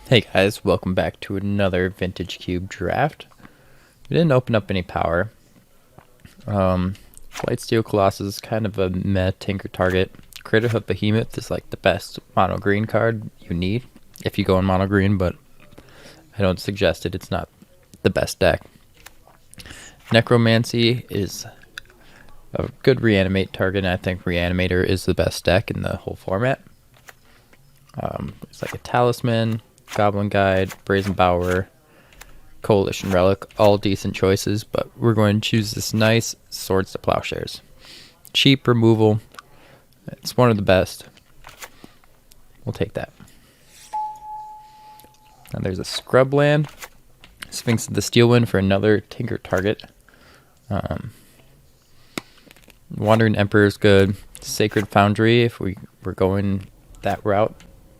Hey guys, welcome back to another Vintage Cube draft. We didn't open up any power. Blightsteel Colossus is kind of a meh tinker target. Critter of Behemoth is like the best mono green card you need if you go in mono green, but I don't suggest it. It's not the best deck. Necromancy is a good reanimate target, and I think Reanimator is the best deck in the whole format. It's like a Talisman, Goblin Guide, Brazen Bower, Coalition Relic, all decent choices, but we're going to choose this nice Swords to Plowshares. Cheap removal. It's one of the best. We'll take that. Now there's a Scrubland. Sphinx of the Steelwind for another tinker target. Wandering Emperor is good. Sacred Foundry if we're going that route.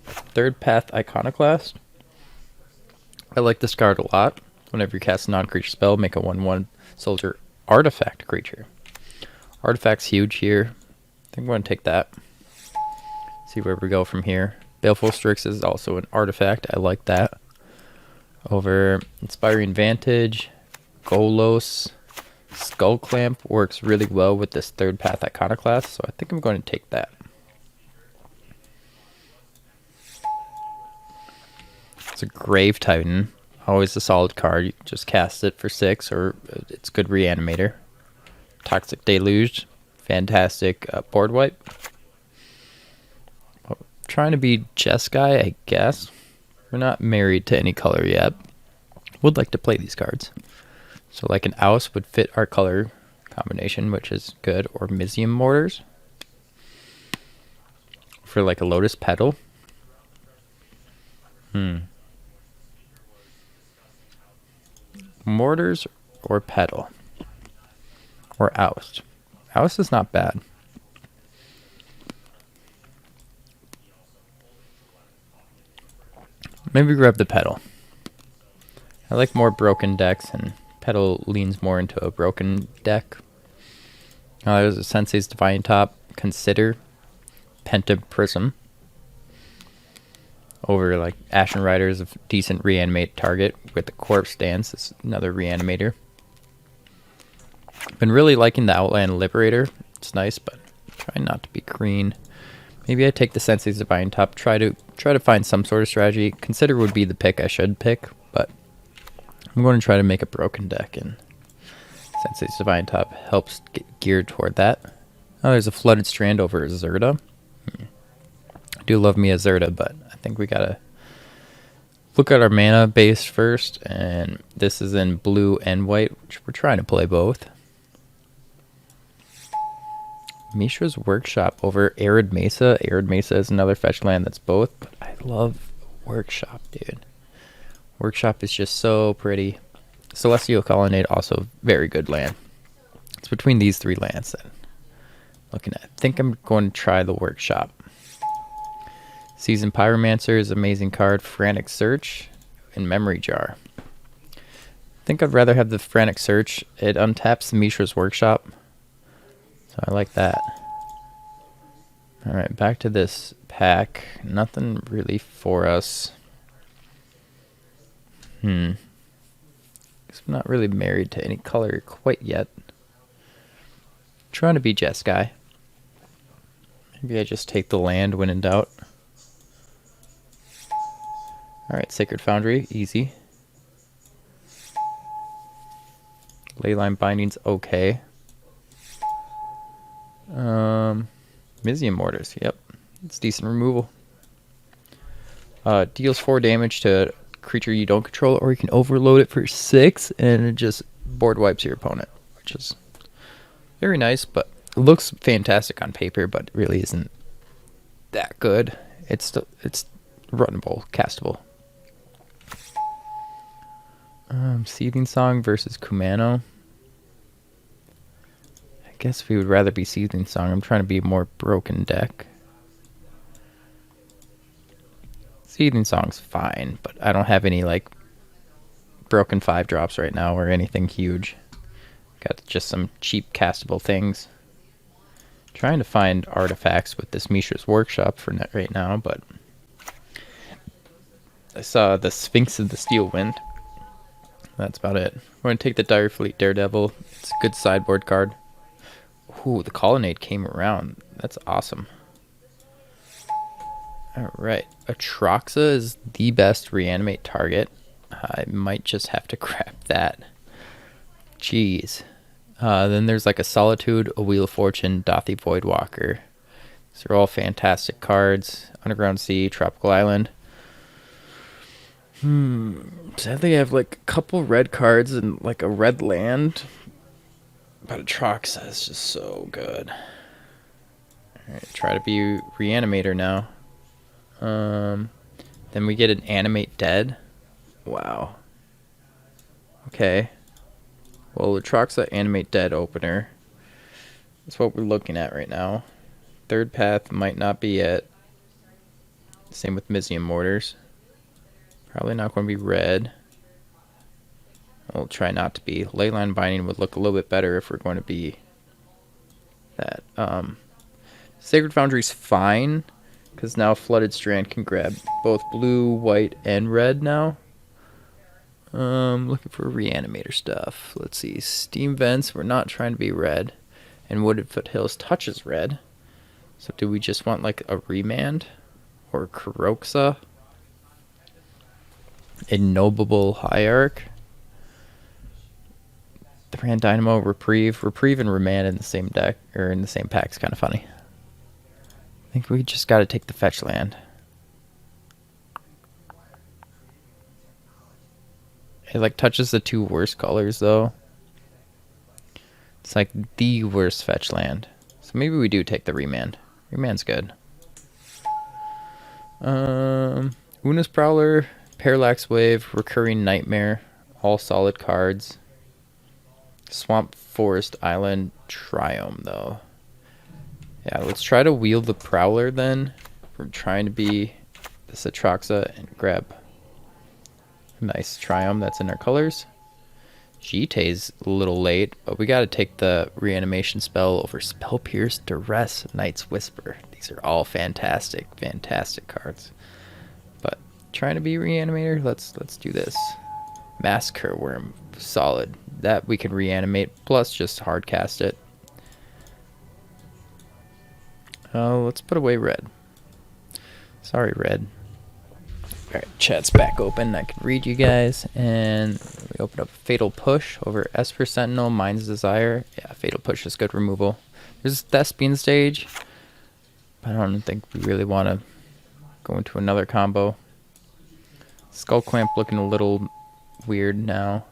Third Path Iconoclast. I like this card a lot. Whenever you cast a non-creature spell, make a 1/1 soldier artifact creature. Artifact's huge here. I think I'm going to take that. See where we go from here. Baleful Strix is also an artifact. I like that. Over Inspiring Vantage, Golos, Skull Clamp works really well with this Third Path Iconoclast, so I think I'm going to take that. It's a Grave Titan. Always a solid card. You just cast it for 6, or it's good Reanimator. Toxic Deluge. Fantastic board wipe. Trying to be Jeskai, I guess. We're not married to any color yet. Would like to play these cards. So like an Oust would fit our color combination, which is good. Or Mizzium Mortars. For like a Lotus Petal. Mortars or Petal. Or Oust. Oust is not bad. Maybe grab the Petal. I like more broken decks, and Petal leans more into a broken deck. There's a Sensei's Divine Top. Consider. Penta Prism. Over like Ashen Rider is a decent reanimate target with the Corpse Dance. It's another reanimator. Been really liking the Outland Liberator. It's nice, but try not to be green. Maybe I take the Sensei's Divine Top. Try to find some sort of strategy. Consider would be the pick I should pick, but I'm going to try to make a broken deck, and Sensei's Divine Top helps get geared toward that. Oh, there's a Flooded Strand over Zerda. I do love me a Zerda, but I think we gotta look at our mana base first, and this is in blue and white, which we're trying to play both. Mishra's Workshop over Arid Mesa. Arid Mesa is another fetch land that's both, but I love Workshop, dude. Workshop is just so pretty. Celestial Colonnade, also very good land. It's between these 3 lands that I'm looking at. I think I'm going to try the Workshop. Seasoned Pyromancer is an amazing card. Frantic Search and Memory Jar. I think I'd rather have the Frantic Search. It untaps the Mishra's Workshop, so I like that. Alright, back to this pack. Nothing really for us. Guess I'm not really married to any color quite yet. Trying to be Jeskai. Maybe I just take the land when in doubt. Alright, Sacred Foundry, easy. Leyline Binding's okay. Mizzium Mortars, yep. It's decent removal. Deals 4 damage to a creature you don't control, or you can overload it for 6, and it just board wipes your opponent, which is very nice, but it looks fantastic on paper, but really isn't that good. It's runnable, castable. Seething Song versus Kumano. I guess we would rather be Seething Song. I'm trying to be a more broken deck. Seething Song's fine, but I don't have any like broken 5-drops right now or anything huge. Got just some cheap castable things. Trying to find artifacts with this Mishra's Workshop for right now, but I saw the Sphinx of the Steel Wind. That's about it. We're going to take the Dire Fleet Daredevil. It's a good sideboard card. Ooh, the Colonnade came around. That's awesome. Alright. Atraxa is the best reanimate target. I might just have to grab that. Jeez. Then there's like a Solitude, a Wheel of Fortune, Dothy Voidwalker. These are all fantastic cards. Underground Sea, Tropical Island. Sadly, I have like a couple red cards and like a red land. But Atraxa is just so good. Alright, try to be Reanimator now. Then we get an Animate Dead. Wow. Okay. Well, Atraxa Animate Dead opener. That's what we're looking at right now. Third path might not be it. Same with Mizium Mortars. Probably not going to be red. We'll try not to be. Leyline Binding would look a little bit better if we're going to be that. Sacred Foundry's fine, because now Flooded Strand can grab both blue, white, and red now. Looking for Reanimator stuff. Let's see. Steam Vents, we're not trying to be red. And Wooded Foothills touches red. So do we just want like a Remand? Or Kuroxa? Ignobable Hierarch? Thran Dynamo, Reprieve. Reprieve and Remand in the same deck, or in the same pack is kind of funny. I think we just got to take the fetch land. It like touches the two worst colors though. It's like the worst fetch land. So maybe we do take the Remand. Remand's good. Una's Prowler, Parallax Wave, Recurring Nightmare, all solid cards. Swamp Forest Island Triome though. Yeah, let's try to wield the Prowler then. We're trying to be this Atraxa and grab a nice Triome that's in our colors. Jite's a little late, but we gotta take the reanimation spell over Spell Pierce, Duress, Night's Whisper. These are all fantastic, fantastic cards. But trying to be Reanimator, let's do this. Massacre Wurm, solid. That we can reanimate, plus just hard cast it. Let's put away red. Sorry, red. Alright, chat's back open. I can read you guys. And we open up Fatal Push over Esper Sentinel, Mind's Desire. Yeah, Fatal Push is good removal. There's Thespian Stage. But I don't think we really want to go into another combo. Skull Clamp looking a little weird now.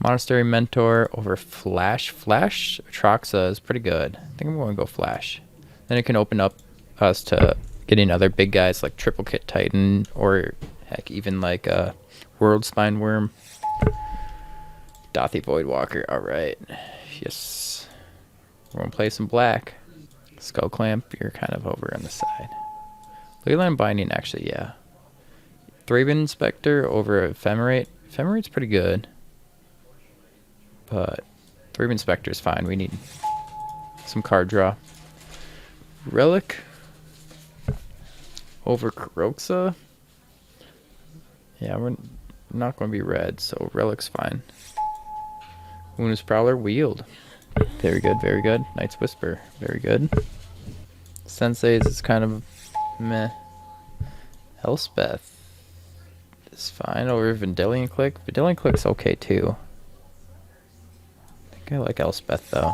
Monastery Mentor over Flash. Flash Atraxa is pretty good. I think I'm going to go Flash. Then it can open up us to getting other big guys like Triple Kit Titan, or heck, even like Worldspine Wurm. Dothy Voidwalker. Alright. Yes. We're going to play some black. Skull Clamp, you're kind of over on the side. Leyline Binding, actually, yeah. Thraben Inspector over Ephemerate. Ephemerate's pretty good. But Thraben Inspector is fine. We need some card draw. Relic over Kuroxa. Yeah, we're not going to be red, so Relic's fine. Una's Prowler, Wield. Very good, very good. Night's Whisper, very good. Sensei's is kind of meh. Elspeth is fine over Vendilion Click. Vendilion Click's okay too. I think I like Elspeth though.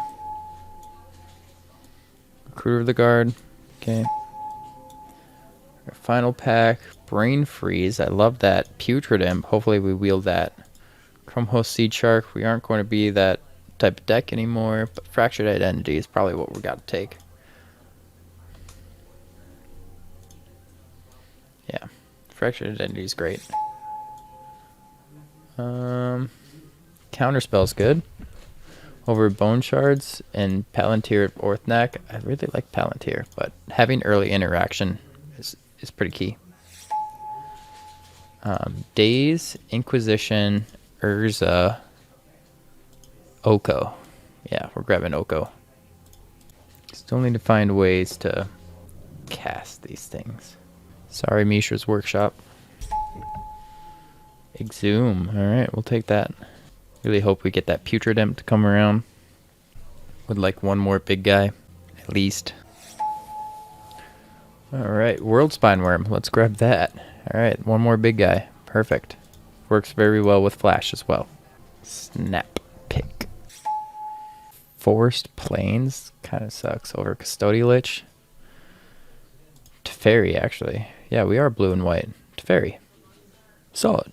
Recruiter of the Guard. Okay. Our final pack, Brain Freeze. I love that. Putrid Imp. Hopefully we wield that. Chrome Host Seed Shark. We aren't going to be that type of deck anymore, but Fractured Identity is probably what we got to take. Yeah. Fractured Identity is great. Counterspell's good. Over Bone Shards and Palantir at Orthnak. I really like Palantir, but having early interaction is pretty key. Daze, Inquisition, Urza, Oko. Yeah, we're grabbing Oko. Still need to find ways to cast these things. Sorry, Mishra's Workshop. Exhume. Alright, we'll take that. Really hope we get that Putrid Imp to come around. Would like one more big guy, at least. Alright, Worldspine Wurm. Let's grab that. Alright, one more big guy. Perfect. Works very well with Flash as well. Snap Pick. Forest Plains. Kind of sucks over Custodial Lich. Teferi, actually. Yeah, we are blue and white. Teferi. Solid.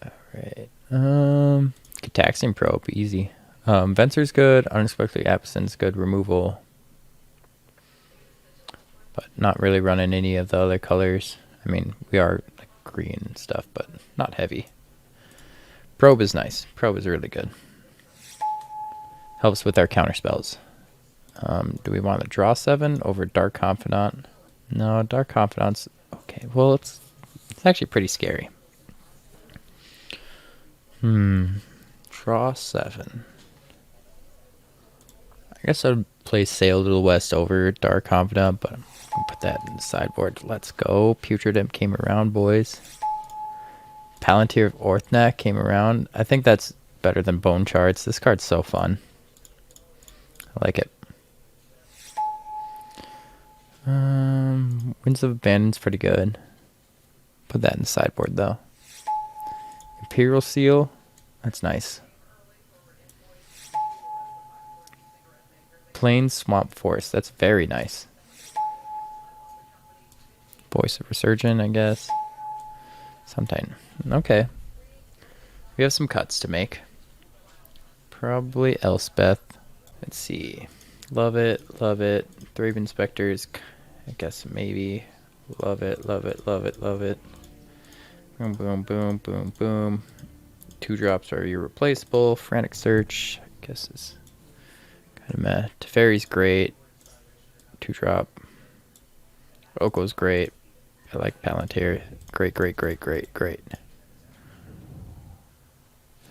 Alright. Cataxian Probe, easy. Venser's good. Unexpected Absence, good removal. But not really running any of the other colors. I mean, we are like green and stuff, but not heavy. Probe is nice. Probe is really good. Helps with our counter spells. Do we want to draw 7 over Dark Confidant? No, Dark Confidant's okay. Well, it's actually pretty scary. Draw 7. I guess I'd play Sail to the West over Dark Confidant, but I'll put that in the sideboard. Let's go. Putrid Imp came around, boys. Palantir of Orthnak came around. I think that's better than Bone Charts. This card's so fun. I like it. Winds of Abandon's pretty good. Put that in the sideboard though. Imperial Seal, that's nice. Plains Swamp Forest, that's very nice. Voice of Resurgent, I guess. Sometime. Okay. We have some cuts to make. Probably Elspeth. Let's see. Love it, love it. Thrave Inspectors, I guess maybe. Love it, love it, love it, love it. Boom, boom, boom, boom, boom. 2 drops are irreplaceable. Frantic Search, I guess is kind of meh. Teferi's great. 2 drop. Oko's great. I like Palantir. Great, great, great, great, great.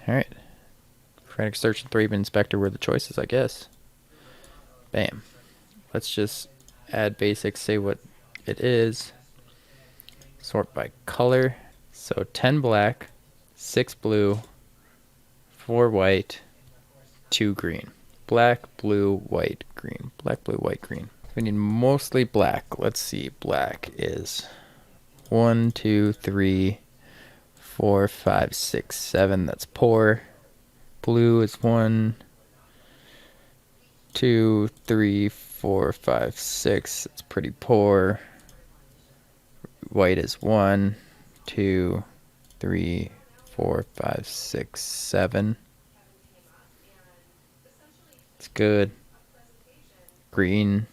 Alright. Frantic Search and Thrave Inspector were the choices, I guess. Bam. Let's just add basics, say what it is. Sort by color. So 10 black, 6 blue, 4 white, 2 green. Black, blue, white, green. Black, blue, white, green. We need mostly black. Let's see. Black is 1, 2, 3, 4, 5, 6, 7. That's poor. Blue is 1, 2, 3, 4, 5, 6. It's pretty poor. White is 1, 2, 3, 4, 5, 6, 7. It's good. Green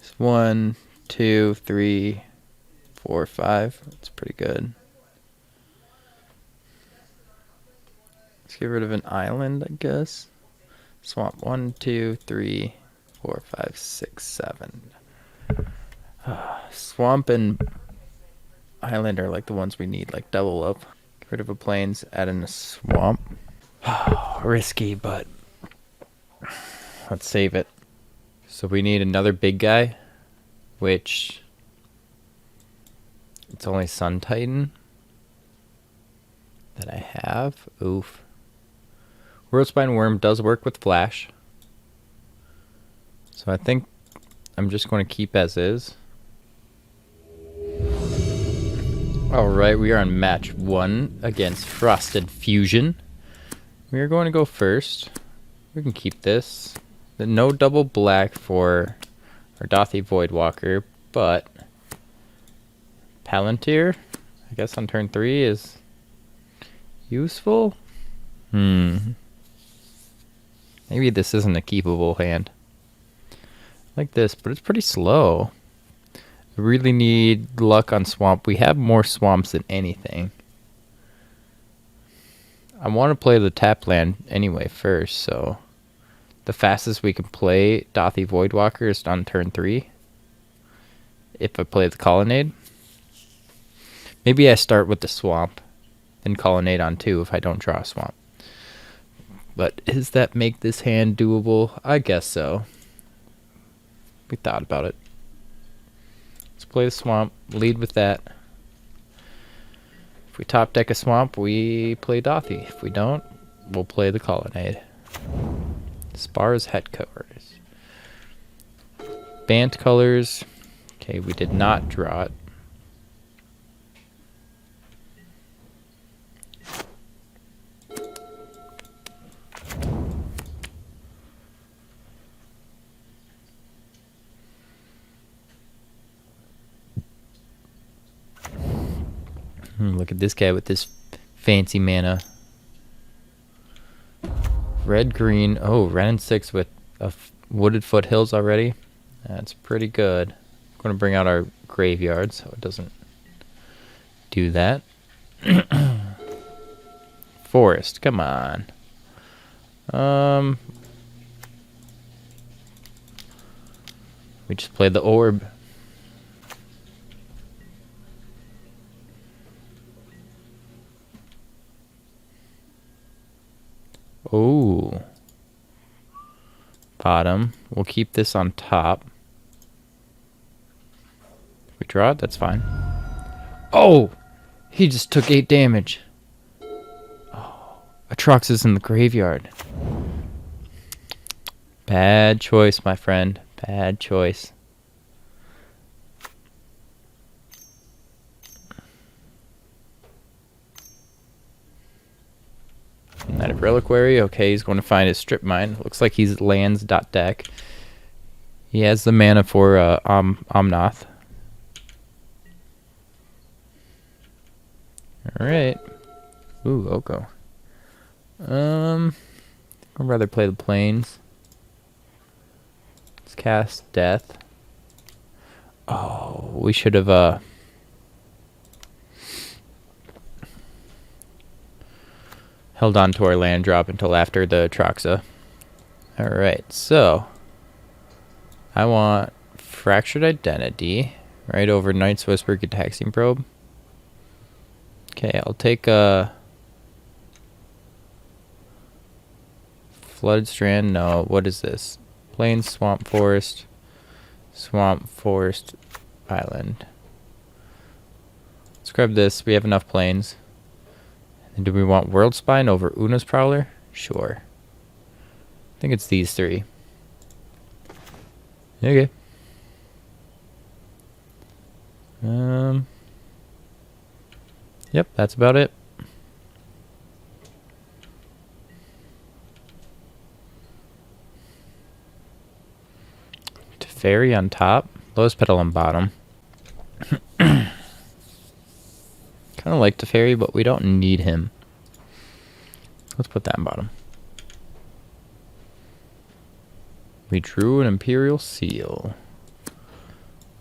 is 1, 2, 3, 4, 5. It's pretty good. Let's get rid of an island, I guess. Swamp 1, 2, 3, 4, 5, 6, 7. Swamp and island are like the ones we need, like double up. Get rid of a plains, add in a swamp. Risky, but let's save it. So we need another big guy, which it's only Sun Titan that I have. Oof. Worldspine Wurm does work with Flash. So I think I'm just going to keep as is. Alright, we are on match 1 against Frosted Fusion. We are going to go first. We can keep this. No double black for our Dothi Voidwalker, but Palantir, I guess on turn 3 is useful. Maybe this isn't a keepable hand. Like this, but it's pretty slow. I really need luck on swamp. We have more swamps than anything. I want to play the tap land anyway first, so the fastest we can play Dothi Voidwalker is on turn 3. If I play the Colonnade. Maybe I start with the swamp, then Colonnade on 2 if I don't draw a swamp. But does that make this hand doable? I guess so. We thought about it. Let's play the swamp. Lead with that. If we top deck a swamp, we play Dothy. If we don't, we'll play the Colonnade. Spars het covers. Bant colors. Okay, we did not draw it. Look at this guy with this fancy mana. Red, green. Oh, red and 6 with wooded foothills already. That's pretty good. I'm going to bring out our graveyard so it doesn't do that. Forest, come on. We just played the orb. Oh. Bottom. We'll keep this on top. If we draw it, that's fine. Oh! He just took 8 damage. Oh. Atrox is in the graveyard. Bad choice, my friend. Bad choice. Knight of Reliquary. Okay, he's going to find his strip mine. Looks like he's lands.deck. He has the mana for Omnath. Alright. Ooh, Oko. I'd rather play the plains. Let's cast Death. Oh, we should have held on to our land drop until after the Troxa. Alright, so I want Fractured Identity right over Knight's Whisper, Gitaxian Probe. Okay, I'll take a Flooded Strand. No, what is this? Plains, Swamp Forest, Island. Let's grab this. We have enough plains. And do we want Worldspine over Una's Prowler? Sure. I think it's these 3. Okay. Yep, that's about it. Teferi on top, Lowest Petal on bottom. Kind of like Teferi, but we don't need him. Let's put that in bottom. We drew an Imperial Seal.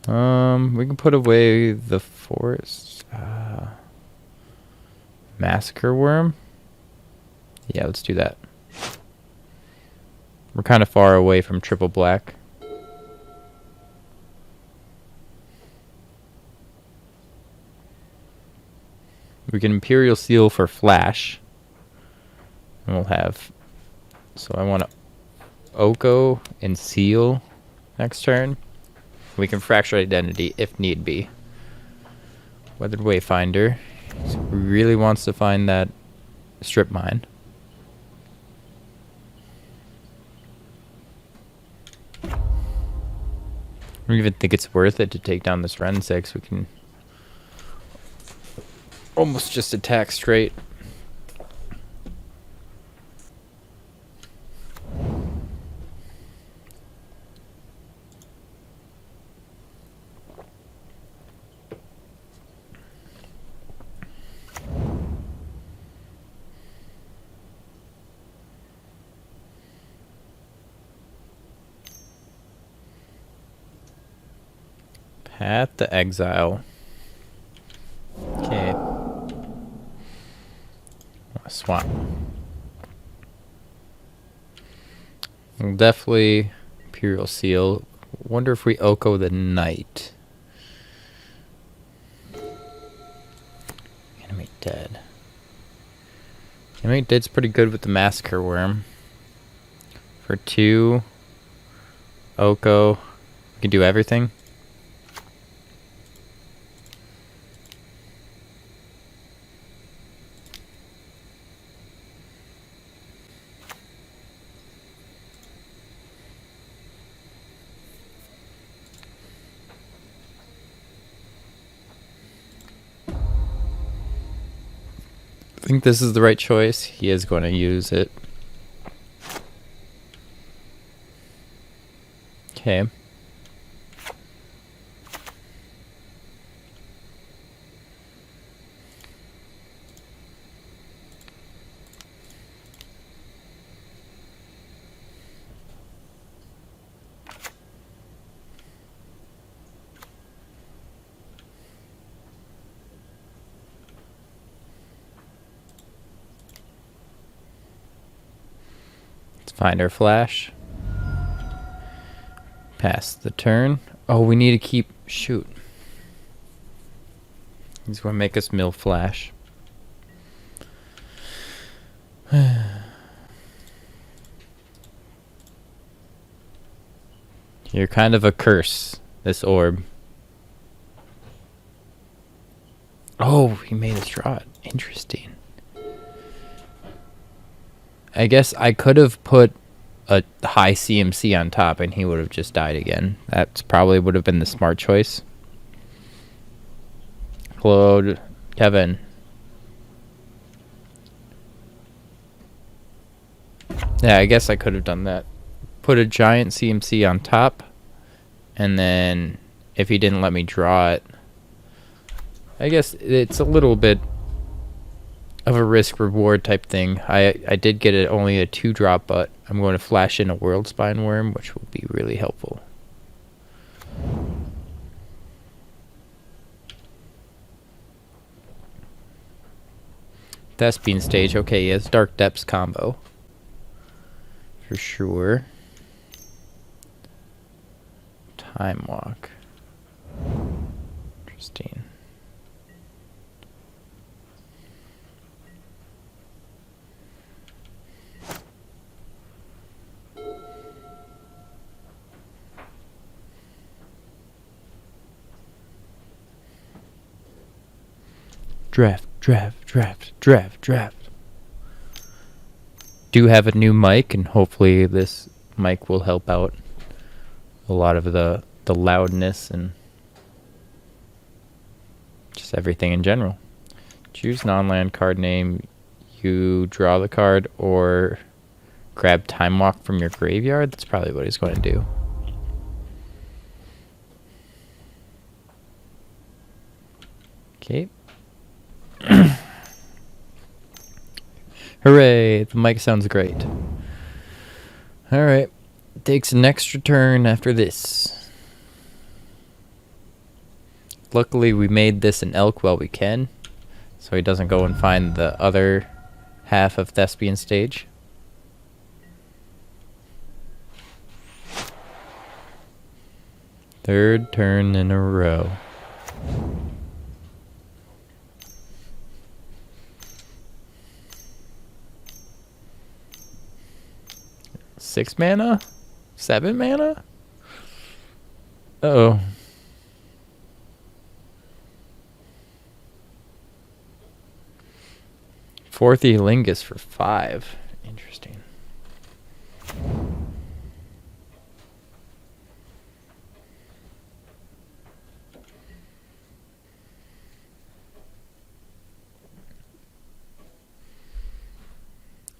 We can put away the forest. Massacre Wurm? Yeah, let's do that. We're kind of far away from triple black. We can Imperial Seal for flash. And we'll have... So I want to Oko and Seal next turn. We can Fracture Identity if need be. Weathered Wayfinder. So he really wants to find that strip mine. I don't even think it's worth it to take down this Ren 6. We can almost just attack straight. Path to Exile. Okay. Swamp. We'll definitely Imperial Seal. Wonder if we Oko the Knight. Animate Dead. Animate Dead's pretty good with the Massacre Wurm. For 2, Oko. We can do everything. think this is the right choice. He is going to use it. Okay. Find our flash. Pass the turn. Oh, we need to keep... Shoot. He's going to make us mill flash. You're kind of a curse, this orb. Oh, he made us draw it. Interesting. I guess I could have put a high CMC on top and he would have just died again. That's probably would have been the smart choice. Hello, Kevin. Yeah, I guess I could have done that. Put a giant CMC on top, and then if he didn't let me draw it, I guess it's a little bit of a risk-reward type thing. I did get it only a 2-drop, but I'm going to flash in a Wolrdspine Wurm, which will be really helpful. Thespian stage. Okay, he has Dark Depths combo. For sure. Time Walk. Interesting. Draft. Do have a new mic, and hopefully this mic will help out a lot of the loudness and just everything in general. Choose non-land card name. You draw the card or grab Time Walk from your graveyard. That's probably what he's going to do. Okay. Hooray! The mic sounds great. Alright. Takes an extra turn after this. Luckily, we made this an elk while we can, so he doesn't go and find the other half of Thespian stage. Third turn in a row. Six mana? 7 mana? Uh-oh. Fourth Elingus for 5. Interesting.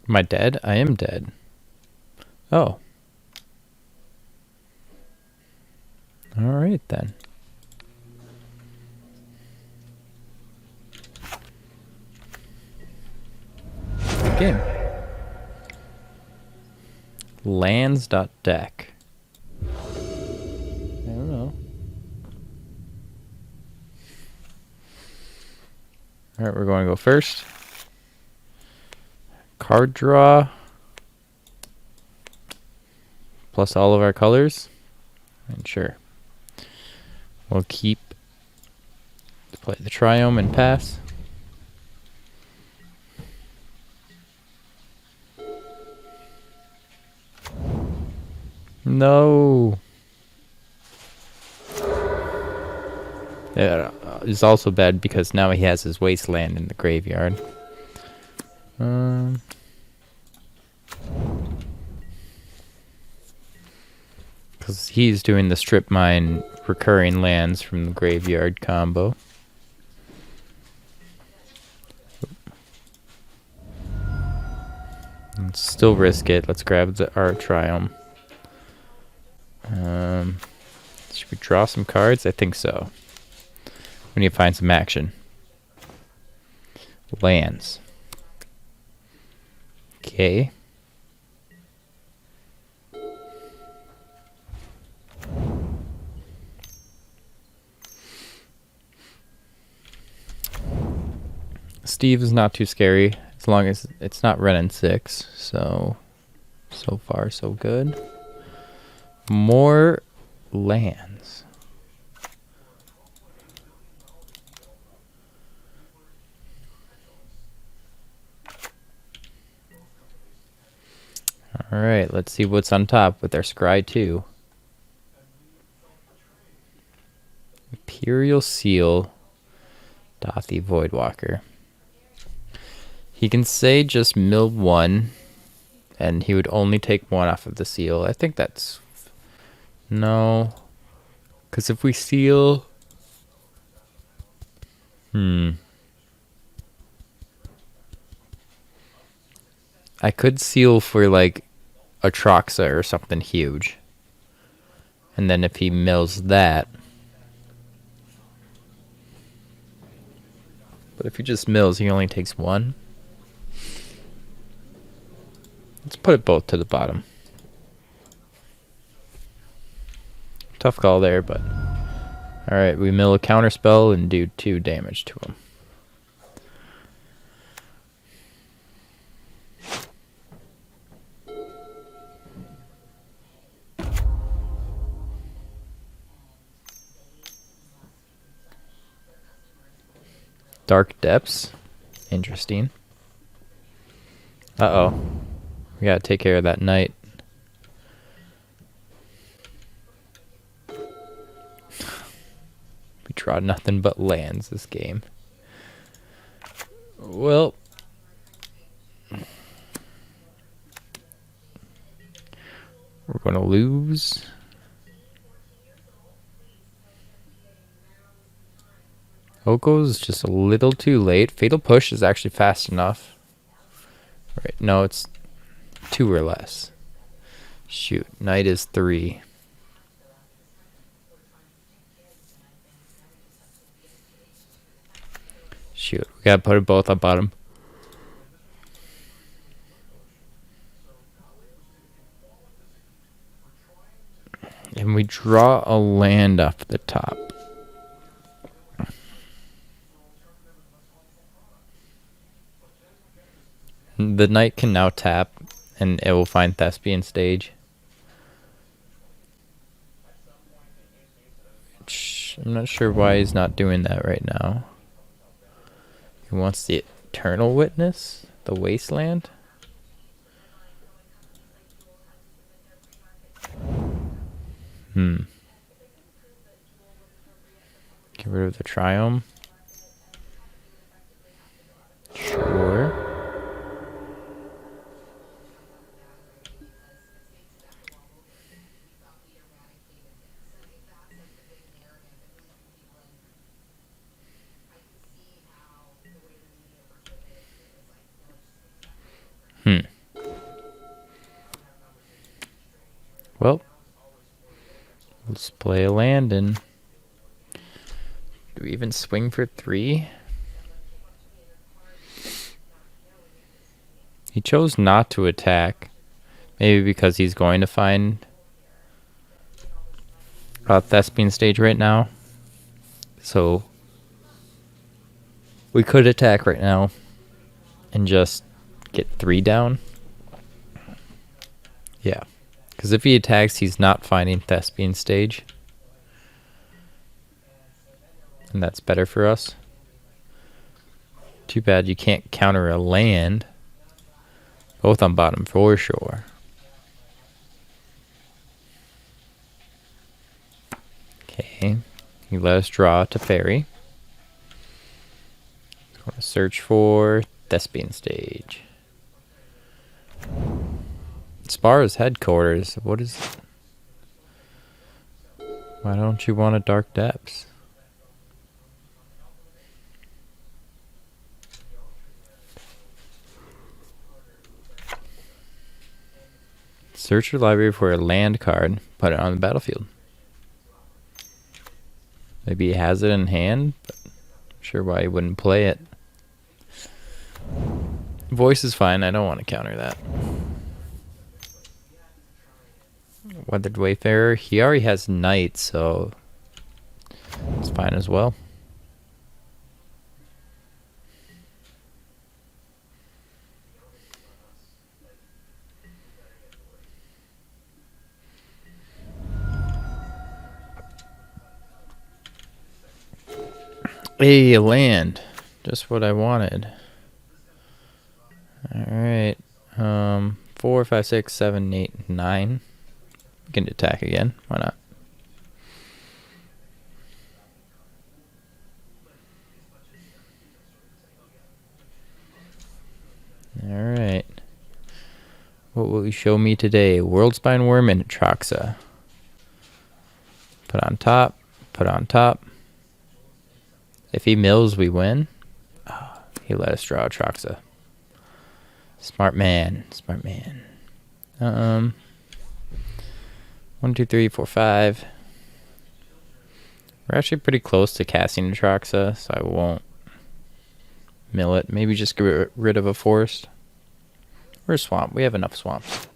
Am I dead? I am dead. Oh. Alright then. Game. Lands.deck. I don't know. Alright, we're going to go first. Card draw. Plus all of our colors. And sure. We'll keep play the Triome and pass. No. Yeah, it's also bad because now he has his wasteland in the graveyard. Because he's doing the strip mine recurring lands from the graveyard combo. still risk it. Let's grab our Triumph. Should we draw some cards? I think so. We need to find some action. Lands. Okay. Steve is not too scary as long as it's not running 6. So far so good. More lands. All right, let's see what's on top with our Scry 2. Imperial Seal, Dothy Voidwalker. He can say just mill 1, and he would only take 1 off of the seal. I think that's... No. Because if we seal... I could seal for, like, a Troxa or something huge. And then if he mills that... But if he just mills, he only takes 1. Let's put it both to the bottom. Tough call there, but... Alright, we mill a counterspell and do 2 damage to him. Dark Depths. Interesting. Uh-oh. We gotta take care of that knight. We draw nothing but lands this game. Well... We're gonna lose. Oko's just a little too late. Fatal Push is actually fast enough. Right, no, it's 2 or less. Shoot, Knight is 3. Shoot, we gotta put it both on bottom. And we draw a land off the top. The knight can now tap, and it will find Thespian Stage. I'm not sure why he's not doing that right now. He wants the Eternal Witness? The Wasteland? Get rid of the Triumph. Sure. Well, let's play a land and do we even swing for 3? He chose not to attack. Maybe because he's going to find Thespian Stage right now. So we could attack right now and just get 3 down. Yeah. Because if he attacks, he's not finding Thespian Stage. And that's better for us. Too bad you can't counter a land. Both on bottom for sure. Okay. You let us draw to fairy. I'm going to search for Thespian Stage. Spara's headquarters. What is... Why don't you want a Dark Depths? Search your library for a land card. Put it on the battlefield. Maybe he has it in hand, but I'm sure why he wouldn't play it. Voice is fine. I don't want to counter that. Weathered Wayfarer. He already has Knight, so it's fine as well. Hey, land. Just what I wanted. Alright. 4, 5, 6, 7, 8, 9. We can attack again. Why not? Alright. What will you show me today? Wolrdspine Wurm and Atraxa. Put on top. Put on top. If he mills, we win. Oh, he let us draw Atraxa. Smart man. Smart man. 1, 2, 3, 4, 5. We're actually pretty close to casting Atraxa, so I won't mill it. Maybe just get rid of a forest. Or a swamp. We have enough swamps.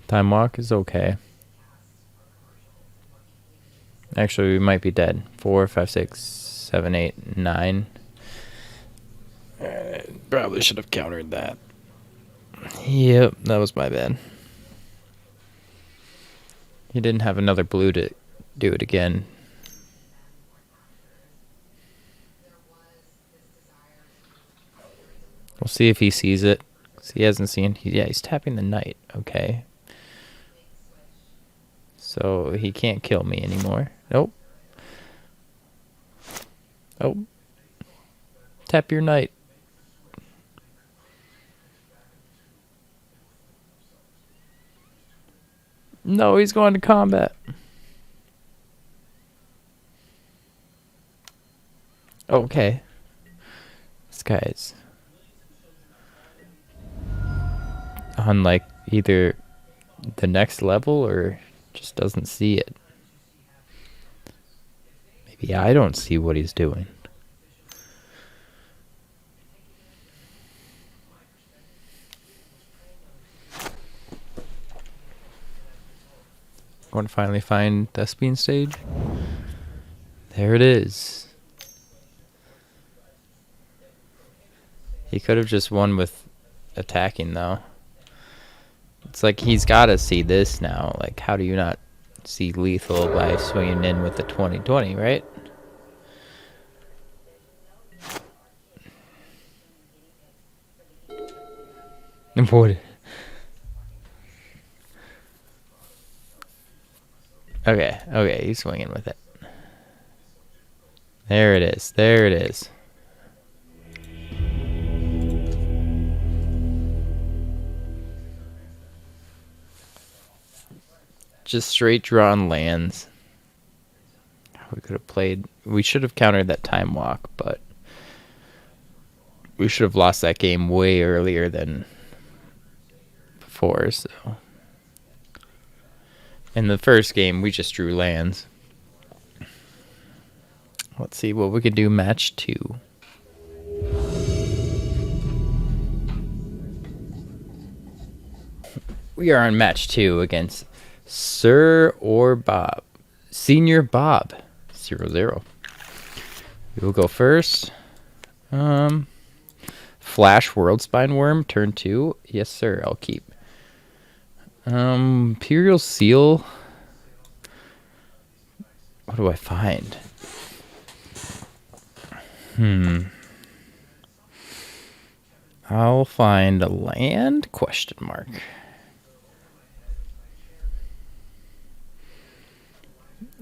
Time walk is okay. Actually, we might be dead. 4, 5, 6, 7, 8, 9. Probably should have countered that. Yep, that was my bad. He didn't have another blue to do it again. We'll see if he sees it. 'Cause he hasn't seen. Yeah, he's tapping the Knight. Okay. So he can't kill me anymore. Nope. Oh. Tap your Knight. No, he's going to combat. Okay. This guy's on like either the next level or just doesn't see it. Maybe I don't see what he's doing. Going to finally find Thespian stage. There it is. He could have just won with attacking though. It's like he's got to see this now. Like, how do you not see lethal by swinging in with the 20/20, right? What? Okay, he's swinging with it. There it is. There it is. Just straight drawn lands. We could have played. We should have countered that time walk, but we should have lost that game way earlier than before. So in the first game, we just drew lands. Let's see what we could do match 2. We are on match 2 against Sir or Bob. Senior Bob. 0-0. We will go first. Flash Worldspine Wurm, turn 2. Yes, sir, I'll keep. Imperial Seal. What do I find? I'll find a land? Question mark.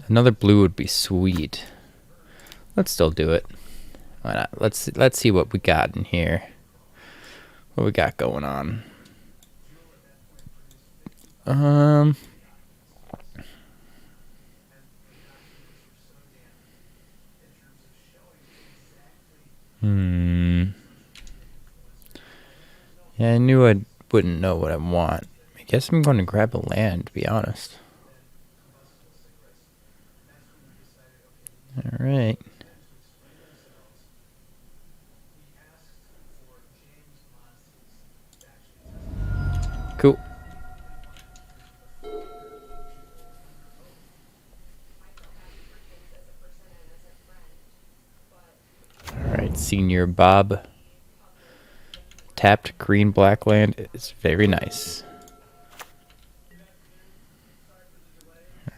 Another blue would be sweet. Let's still do it. Why not? Let's see what we got in here. What we got going on? Hmm. Yeah, I knew I wouldn't know what I want. I guess I'm going to grab a land, to be honest. Alright. Cool. Alright, Senior Bob. Tapped green black land is very nice.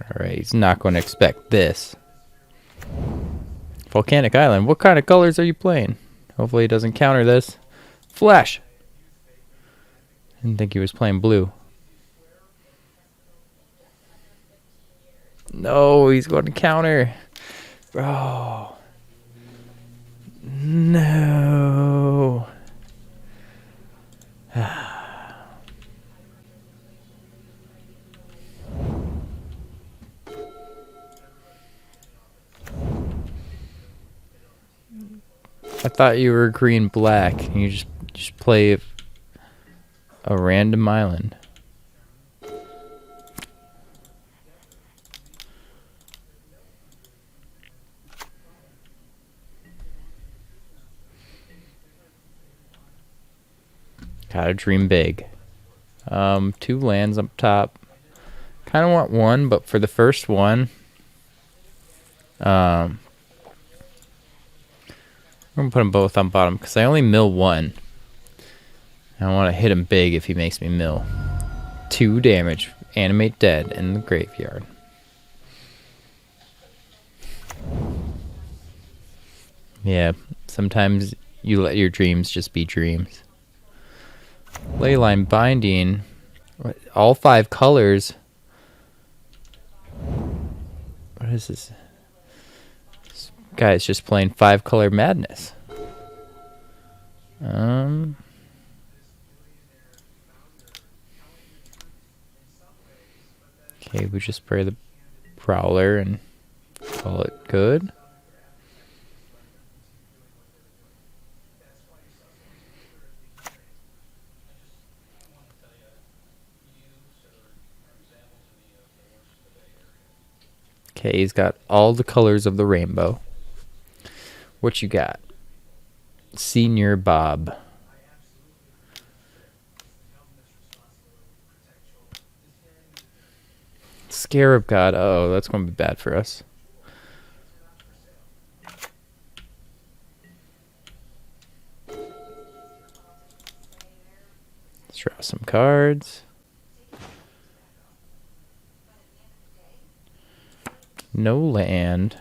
Alright, he's not going to expect this. Volcanic Island, what kind of colors are you playing? Hopefully he doesn't counter this. Flash! Didn't think he was playing blue. No, he's going to counter. Bro. No. I thought you were green black and you just play a random island. Gotta dream big. 2 lands up top. Kind of want 1, but for the first one, I'm gonna put them both on bottom because I only mill 1. I want to hit him big if he makes me mill. 2 damage. Animate dead in the graveyard. Yeah, sometimes you let your dreams just be dreams. Leyline Binding. All 5 colors. What is this? This guy's just playing 5-color madness. Okay, we just spray the Prowler and call it good. Okay, he's got all the colors of the rainbow. What you got? Senior Bob. Scarab God. Oh, that's going to be bad for us. Let's draw some cards. No land.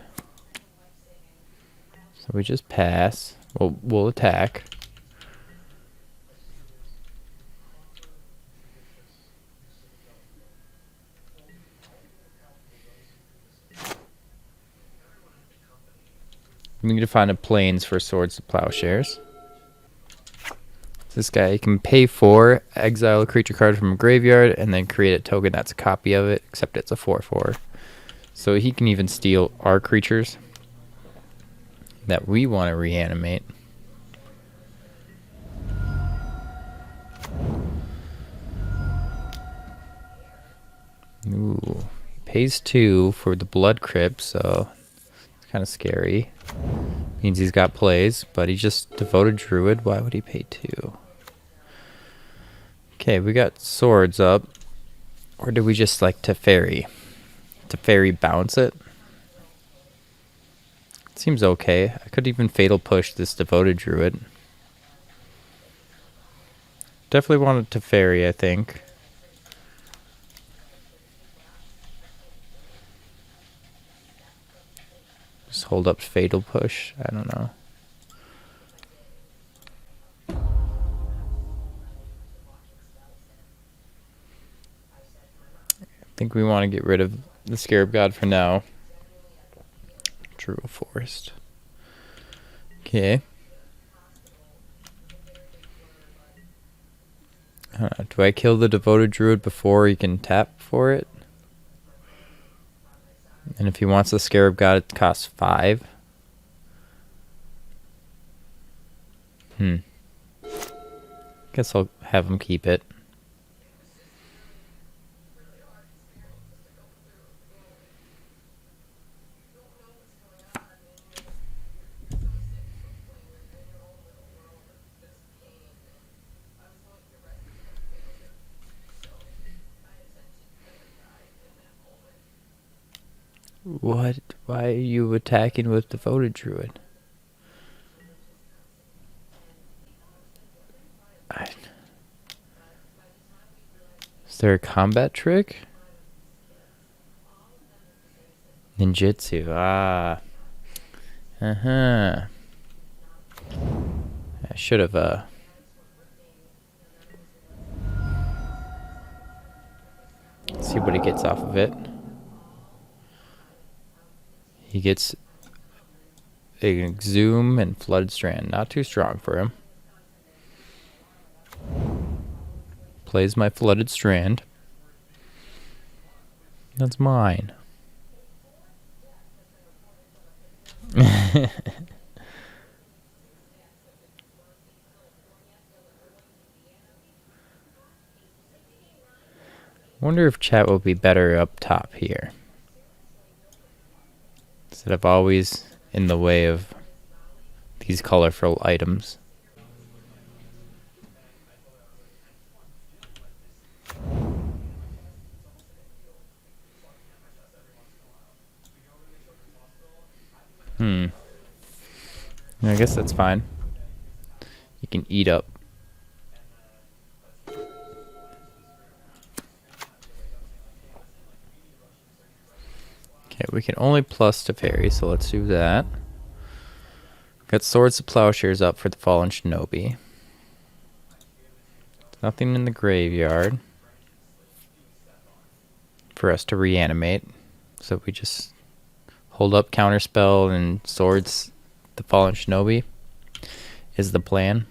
So we just pass. We'll attack. We need to find a plains for Swords to Plowshares. This guy can pay 4, exile a creature card from a graveyard, and then create a token that's a copy of it, except it's a 4/4. So he can even steal our creatures that we want to reanimate. Ooh, pays 2 for the Blood Crypt, so it's kind of scary. Means he's got plays, but he just devoted Druid. Why would he pay 2? Okay, we got swords up. Or do we just like Teferi? Teferi bounce it? Seems okay. I could even Fatal Push this devoted Druid. Definitely wanted Teferi, I think. Just hold up Fatal Push. I don't know. I think we want to get rid of the Scarab God for now. True Forest. Okay. Do I kill the Devoted Druid before he can tap for it? And if he wants the Scarab God, it costs 5. Guess I'll have him keep it. What? Why are you attacking with Devoted Druid? Is there a combat trick? Ninjutsu. Ah. I should have, see what he gets off of it. He gets a Exhume and Flooded Strand. Not too strong for him. Plays my Flooded Strand. That's mine. Wonder if chat will be better up top here, instead of always in the way of these colorful items. I guess that's fine. You can eat up. Okay, we can only plus to fairy, so let's do that. Got Swords to Plowshares up for the Fallen Shinobi. Nothing in the graveyard for us to reanimate, so we just hold up Counterspell and Swords the Fallen Shinobi is the plan.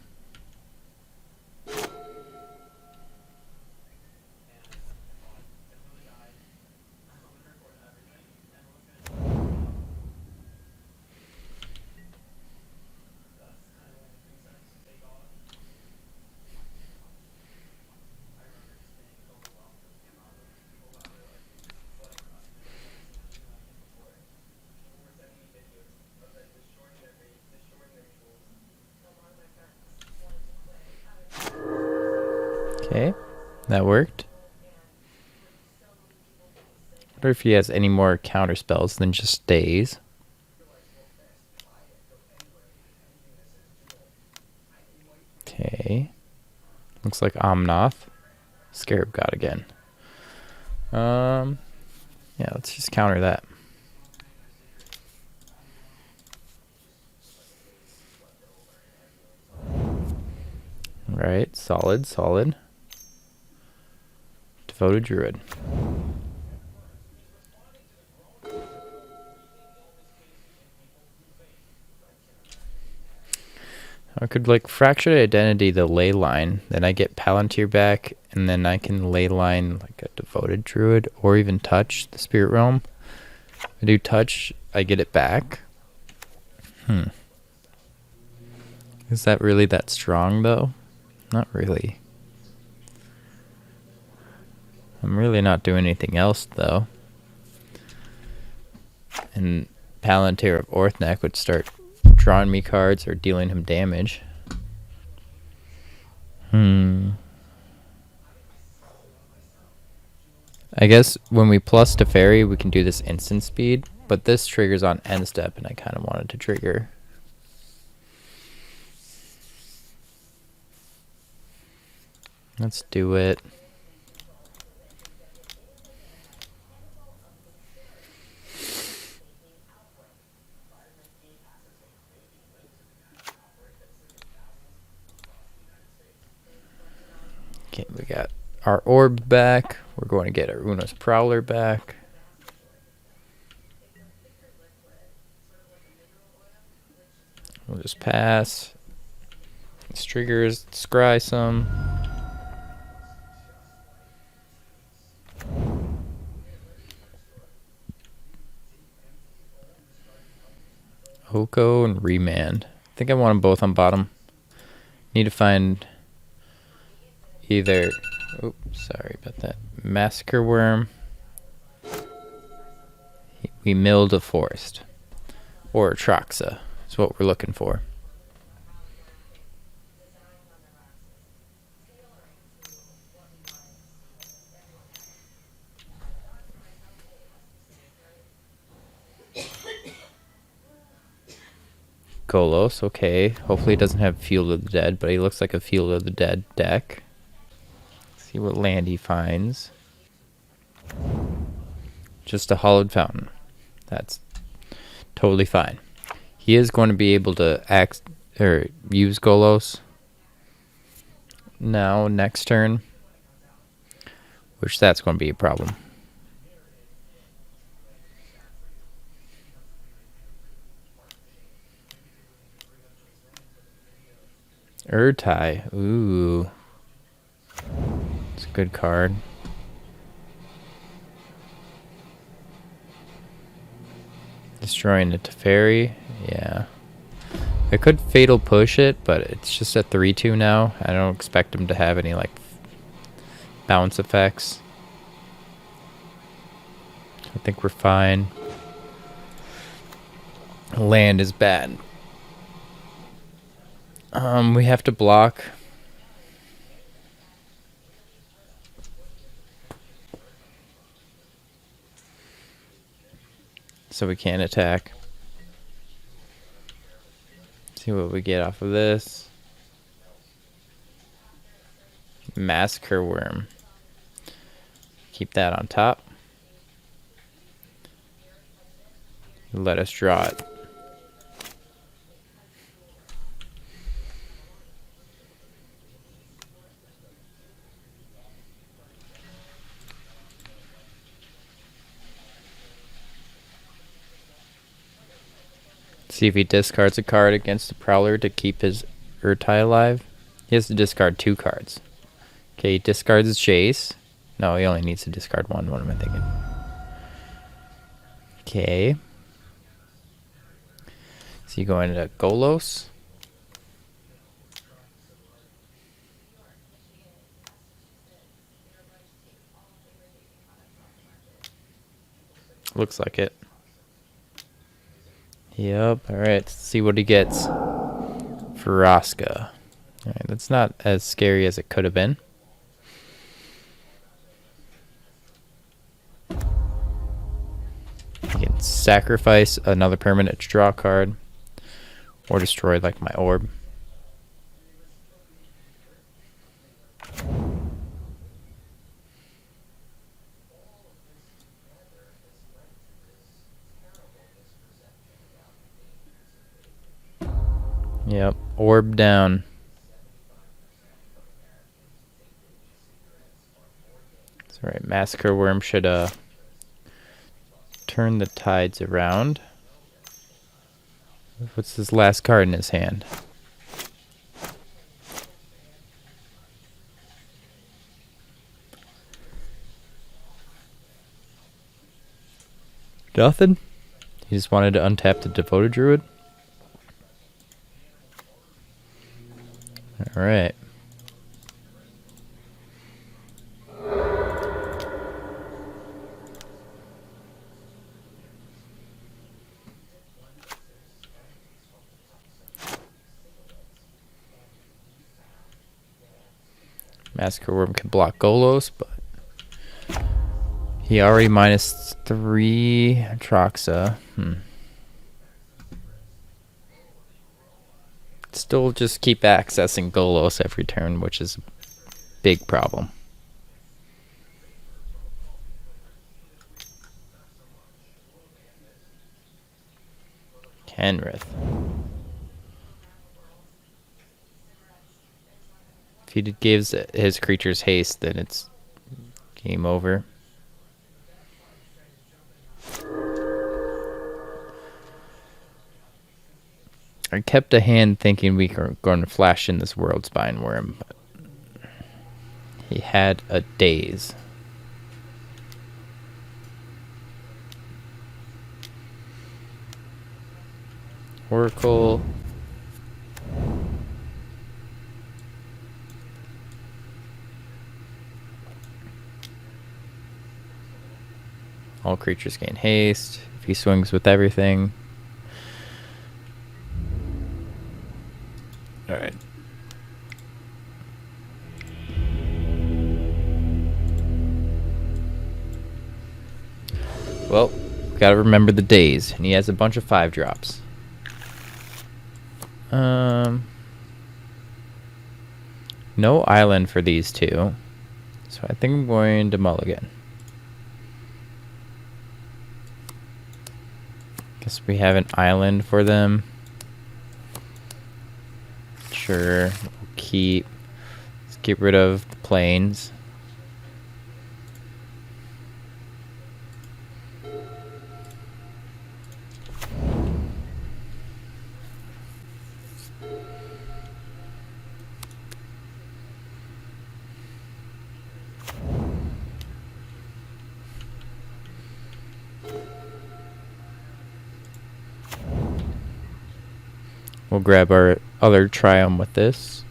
Okay, that worked. I wonder if he has any more counter spells than just stays. Okay. Looks like Omnoth. Scarab God again. Yeah, let's just counter that. Right, solid, solid. Devoted Druid. I could like Fractured Identity the ley line, then I get Palantir back, and then I can ley line like a Devoted Druid, or even touch the Spirit Realm. If I do touch, I get it back. Is that really that strong though? Not really. I'm really not doing anything else though. And Palantir of Orthnak would start drawing me cards or dealing him damage. I guess when we plus to fairy, we can do this instant speed, but this triggers on end step, and I kind of wanted to trigger. Let's do it. Okay, we got our orb back. We're going to get our Uno's Prowler back. We'll just pass. This triggers, scry some. Oko and Remand. I think I want them both on bottom. Need to find either... Oops, sorry about that. Massacre Wurm. We milled a forest. Or a Troxa is what we're looking for. Golos, okay. Hopefully it doesn't have Field of the Dead, but he looks like a Field of the Dead deck. See what land he finds. Just a Hollowed Fountain. That's totally fine. He is going to be able to use Golos now next turn, which that's going to be a problem. Urtai, ooh, it's a good card. Destroying the Teferi, yeah. I could Fatal Push it, but it's just a 3/2 now. I don't expect him to have any like bounce effects. I think we're fine. Land is bad. We have to block. So we can't attack. See what we get off of this. Massacre Wurm. Keep that on top. Let us draw it. See if he discards a card against the Prowler to keep his Urtai alive. He has to discard 2 cards. Okay, he discards his Chase. No, he only needs to discard 1. What am I thinking? Okay. So you go into Golos. Looks like it. Yep, alright, let's see what he gets. Vraska. Alright, that's not as scary as it could have been. You can sacrifice another permanent to draw a card. Or destroy like my orb. Yep, orb down. That's right, Massacre Wurm should turn the tides around. What's his last card in his hand? Nothing? He just wanted to untap the Devoted Druid? Alright. Massacre Wurm can block Golos, but he already -3 Troxa. Still just keep accessing Golos every turn, which is a big problem. Kenrith. If he gives his creatures haste, then it's game over. I kept a hand thinking we were going to flash in this Worldspine Wurm, but he had a daze. Oracle. All creatures gain haste. If he swings with everything. Alright. Well, gotta remember the days. And he has a bunch of 5-drops. No island for these two. So I think I'm going to mulligan. Guess we have an island for them. Sure, we'll keep. Let's get rid of the plains. We'll grab our other Triumph with this.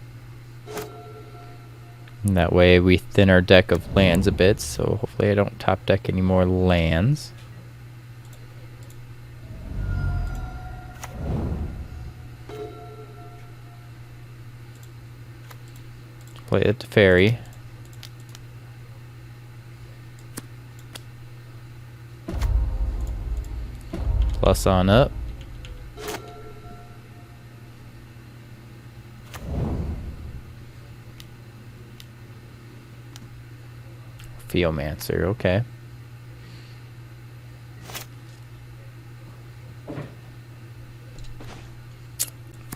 And that way we thin our deck of lands a bit, so hopefully I don't top deck any more lands. Play it to Fairy. Plus on up. Geomancer, okay.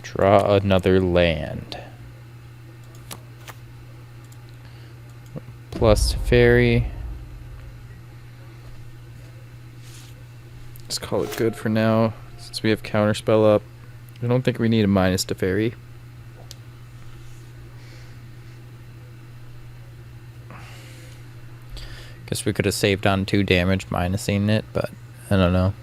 Draw another land. Plus Fairy. Let's call it good for now, since we have Counterspell up. I don't think we need a minus to Fairy. Guess we could have saved on 2 damage minusing it, but I don't know.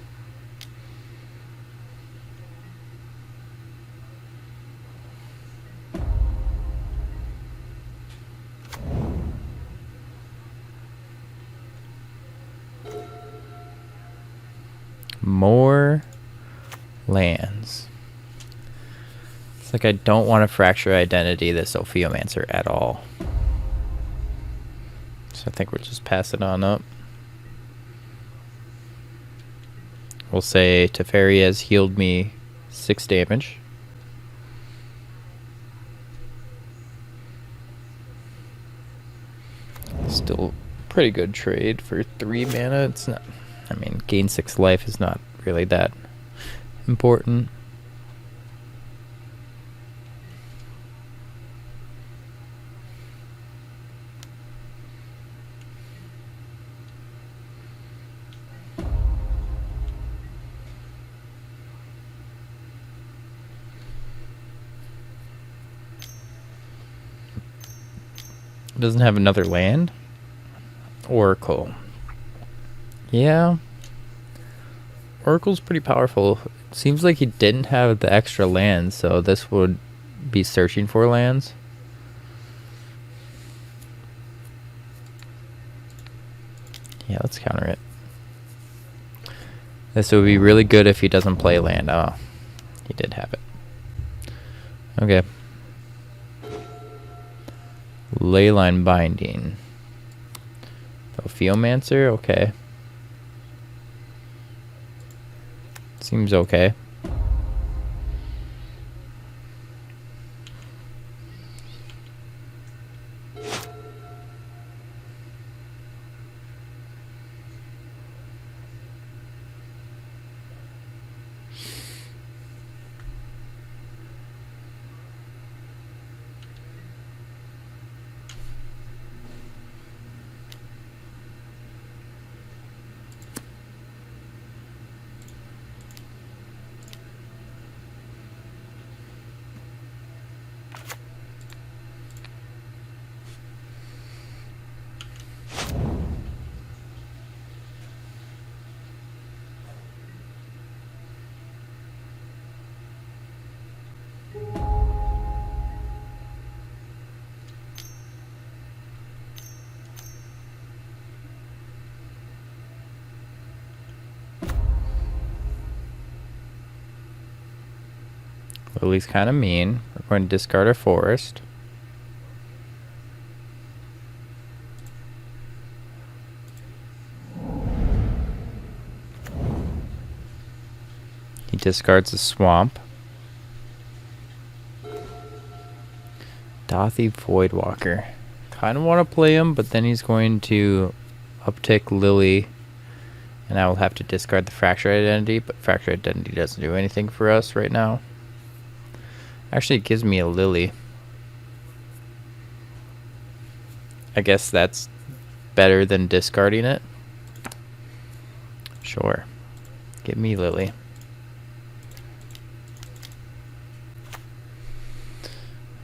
More lands. It's like I don't want to fracture identity this Ophiomancer at all. So I think we'll just pass it on up. We'll say Teferi has healed me 6 damage. Still pretty good trade for 3 mana. It's not, I mean, gain 6 life is not really that important. Doesn't have another land. Oracle. Yeah. Oracle's pretty powerful. It seems like he didn't have the extra lands, so this would be searching for lands. Yeah, let's counter it. This would be really good if he doesn't play land. Oh, he did have it. Okay. Leyline Binding. Ophiomancer, okay. Seems okay. Lily's kind of mean. We're going to discard our forest. He discards a swamp. Dothy Voidwalker. Kind of want to play him, but then he's going to uptick Lily, and I will have to discard the Fractured Identity, but Fractured Identity doesn't do anything for us right now. Actually, it gives me a Lily. I guess that's better than discarding it. Sure. Give me Lily.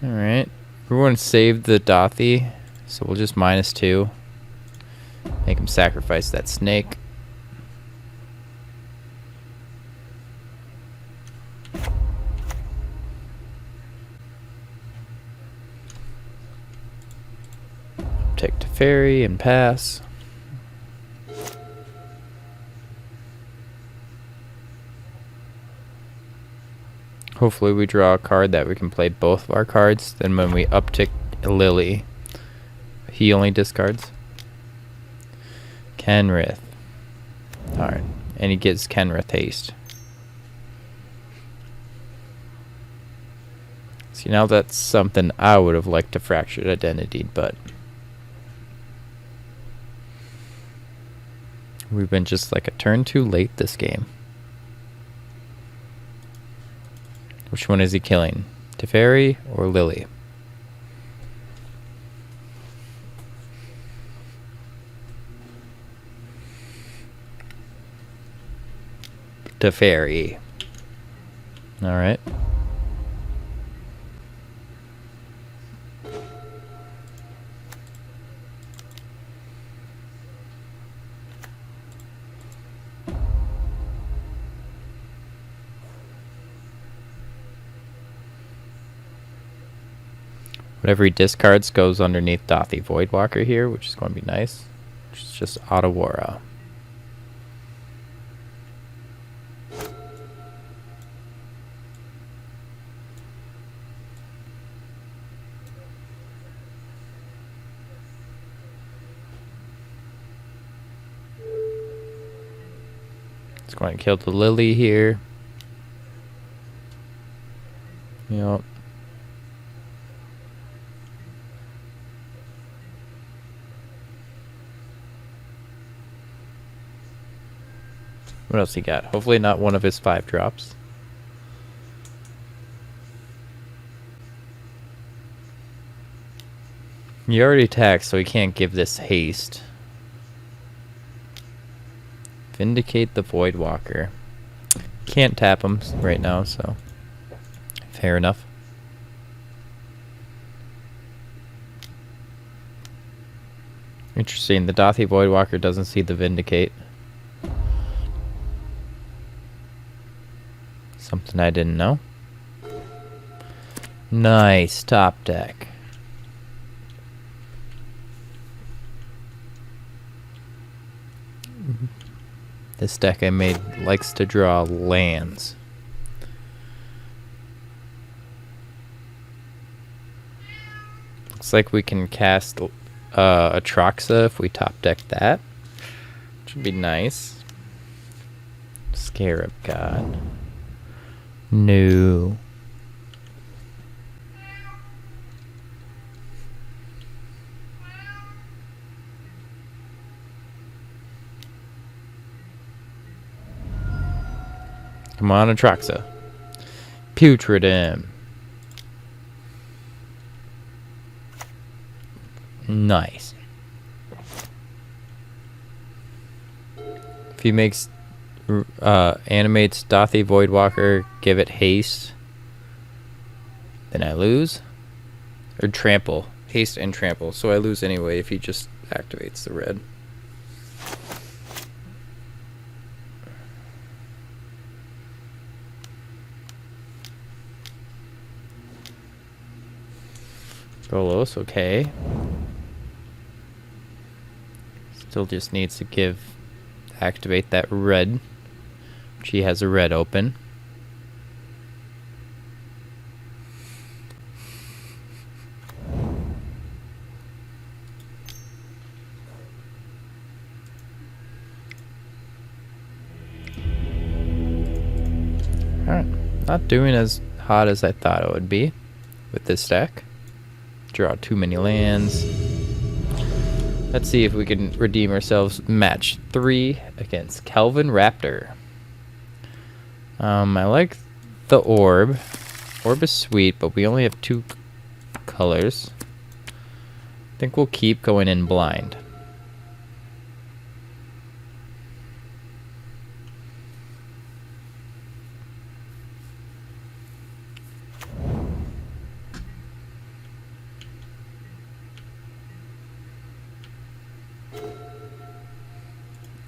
Alright. We're going to save the Dothy, so we'll just -2. Make him sacrifice that snake. Take to fairy and pass. Hopefully we draw a card that we can play both of our cards. Then when we uptick Lily, he only discards. Kenrith. Alright. And he gets Kenrith haste. See, now that's something I would have liked to Fractured Identity, but we've been just like a turn too late this game. Which one is he killing? Teferi or Lily? Teferi. Alright. Whatever he discards goes underneath Dothy Voidwalker here, which is going to be nice. Which is just Otawara. It's going to kill the Lily here. Yep. What else he got? Hopefully not one of his 5 drops. He already attacked, so he can't give this haste. Vindicate the Voidwalker. Can't tap him right now, so fair enough. Interesting, the Dothy Voidwalker doesn't see the Vindicate. Something I didn't know. Nice, top deck. This deck I made likes to draw lands. Looks like we can cast Atraxa if we top deck that. Which would be nice. Scarab God. No. Come on, Atraxa. Putridum. Nice. If he makes animates Dothy Voidwalker, give it haste, then I lose. Or trample. Haste and trample. So I lose anyway if he just activates the red. Golos, okay. Still just needs to activate that red. She has a red open. Not doing as hot as I thought it would be with this deck. Draw too many lands. Let's see if we can redeem ourselves. Match 3 against Kelvin Raptor. I like the orb. Orb is sweet, but we only have 2 colors. I think we'll keep going in blind.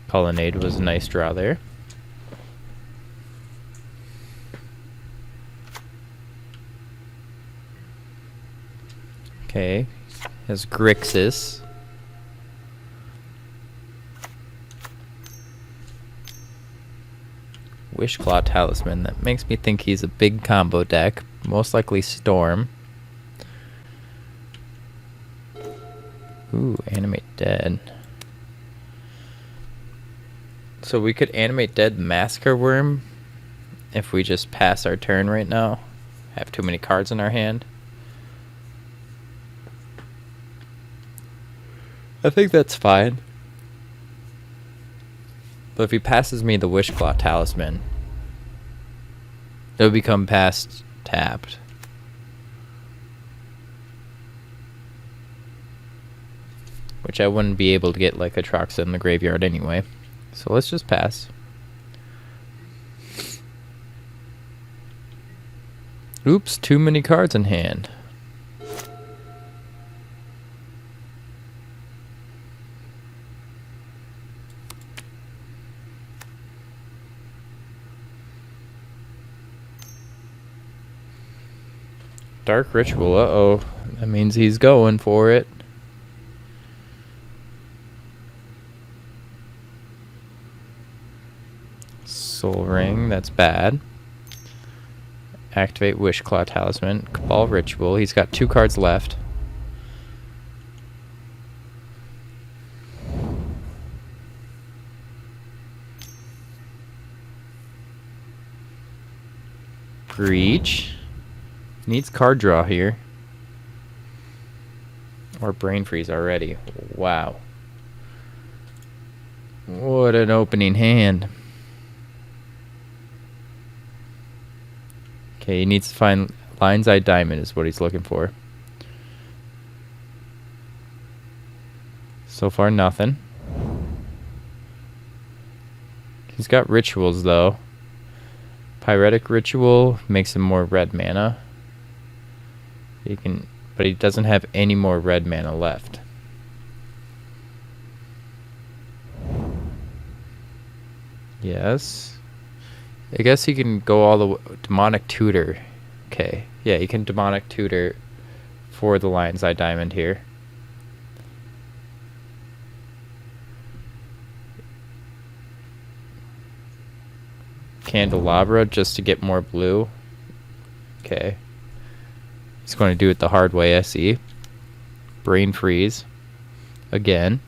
Colonnade was a nice draw there. Okay, has Grixis. Wishclaw Talisman. That makes me think he's a big combo deck. Most likely Storm. Ooh, Animate Dead. So we could Animate Dead Massacre Wurm if we just pass our turn right now. Have too many cards in our hand. I think that's fine. But if he passes me the Wishclaw Talisman, it'll become past tapped. Which I wouldn't be able to get like Atraxa in the graveyard anyway. So let's just pass. Oops, too many cards in hand. Dark Ritual, uh-oh. That means he's going for it. Soul Ring, that's bad. Activate Wishclaw Talisman. Cabal Ritual, he's got 2 cards left. Breach. Needs card draw here. Or Brain Freeze already. Wow. What an opening hand. Okay, he needs to find Lion's Eye Diamond is what he's looking for. So far, nothing. He's got rituals, though. Pyretic Ritual makes him more red mana. He can, but he doesn't have any more red mana left. Yes. I guess he can go all the way. Demonic Tutor. Okay. Yeah, he can Demonic Tutor for the Lion's Eye Diamond here. Candelabra just to get more blue. Okay. He's going to do it the hard way, I see. Brain Freeze. Again.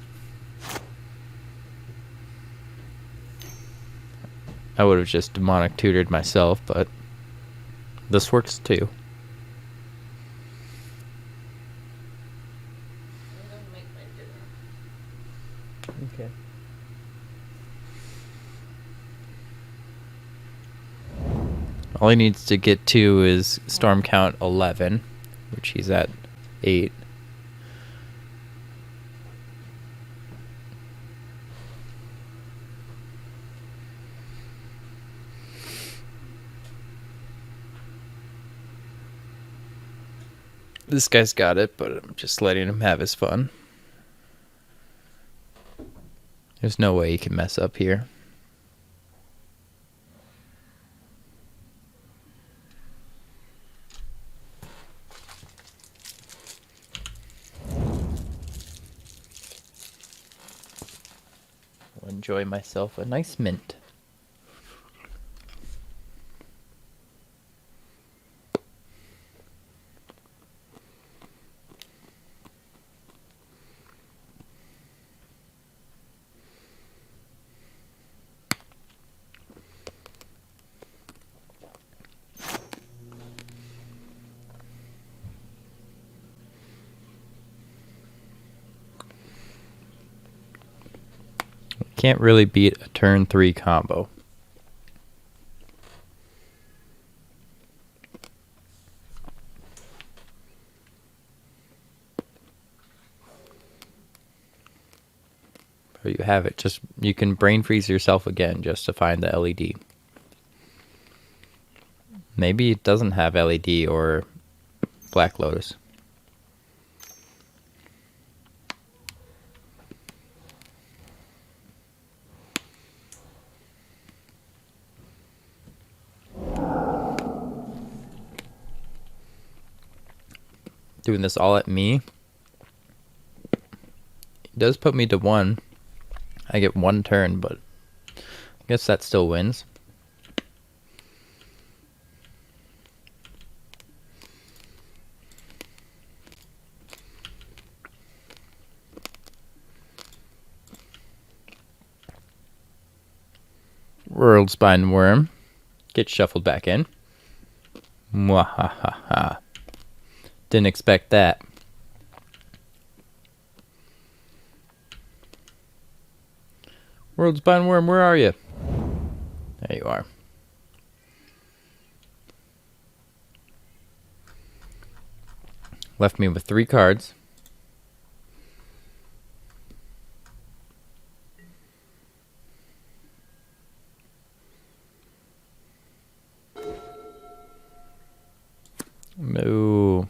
I would have just Demonic Tutored myself, but this works too. Okay. All he needs to get to is Storm Count 11, which he's at 8. This guy's got it, but I'm just letting him have his fun. There's no way he can mess up here. I'll enjoy myself a nice mint. Can't really beat a turn 3 combo. There you have it. Just you can brain freeze yourself again just to find the LED. Maybe it doesn't have LED or Black Lotus. Doing this all at me. It does put me to 1. I get 1 turn, but I guess that still wins. Wolrdspine Wurm. Get shuffled back in. Mwahaha. Didn't expect that. Wolrdspine Wurm, where are you? There you are. Left me with 3 cards. Moo.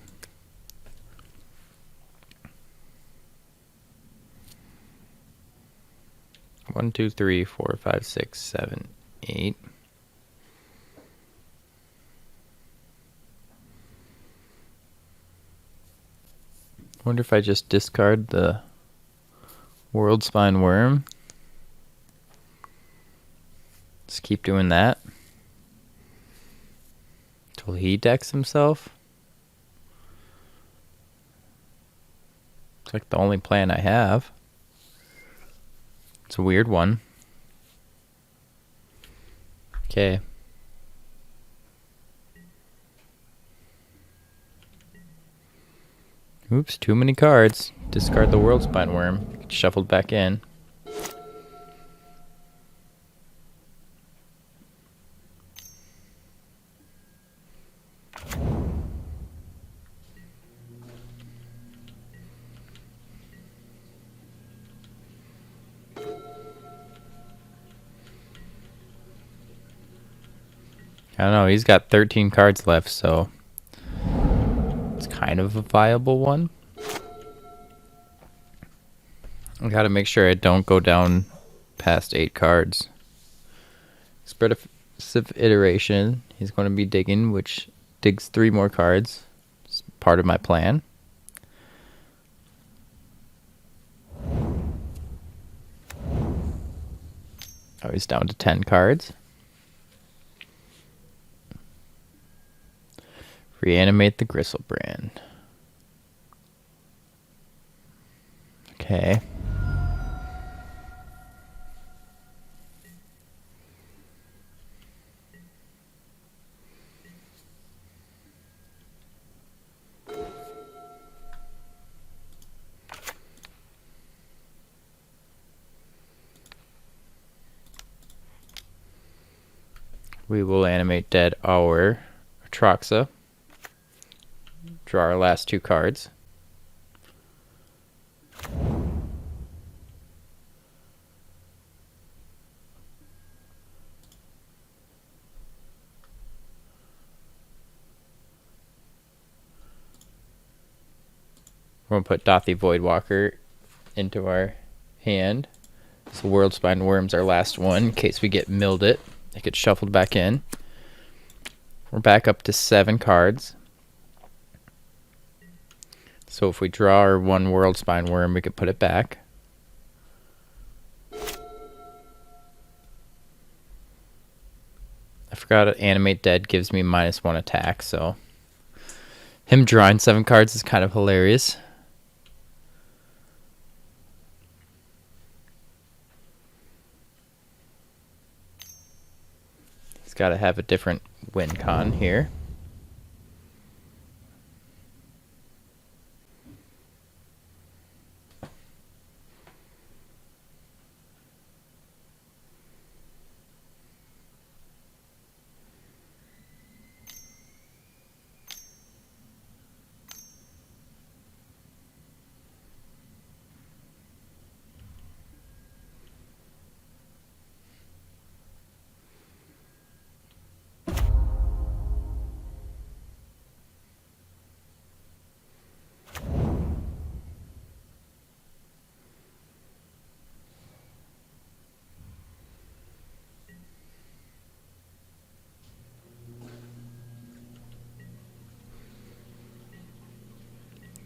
One, two, three, 4, 5, 6, 7, 8. Wonder if I just discard the Wolrdspine Wurm. Just keep doing that till he decks himself. It's like the only plan I have. It's a weird one. Okay. Oops, too many cards. Discard the Wolrdspine Wurm. Get shuffled back in. I don't know, he's got 13 cards left, so it's kind of a viable one. I gotta make sure I don't go down past 8 cards. Expressive iteration, he's going to be digging, which digs 3 more cards. It's part of my plan. Oh, he's down to 10 cards. Reanimate the Gristlebrand. Okay. We will animate dead our Atraxa. Draw our last 2 cards. We're going to put Dothy Voidwalker into our hand. So Wolrdspine Wurm's our last one in case we get milled it. It gets shuffled back in. We're back up to 7 cards. So if we draw our 1 Wolrdspine Wurm, we could put it back. I forgot to animate dead gives me -1 attack, so him drawing 7 cards is kind of hilarious. He's got to have a different win con here.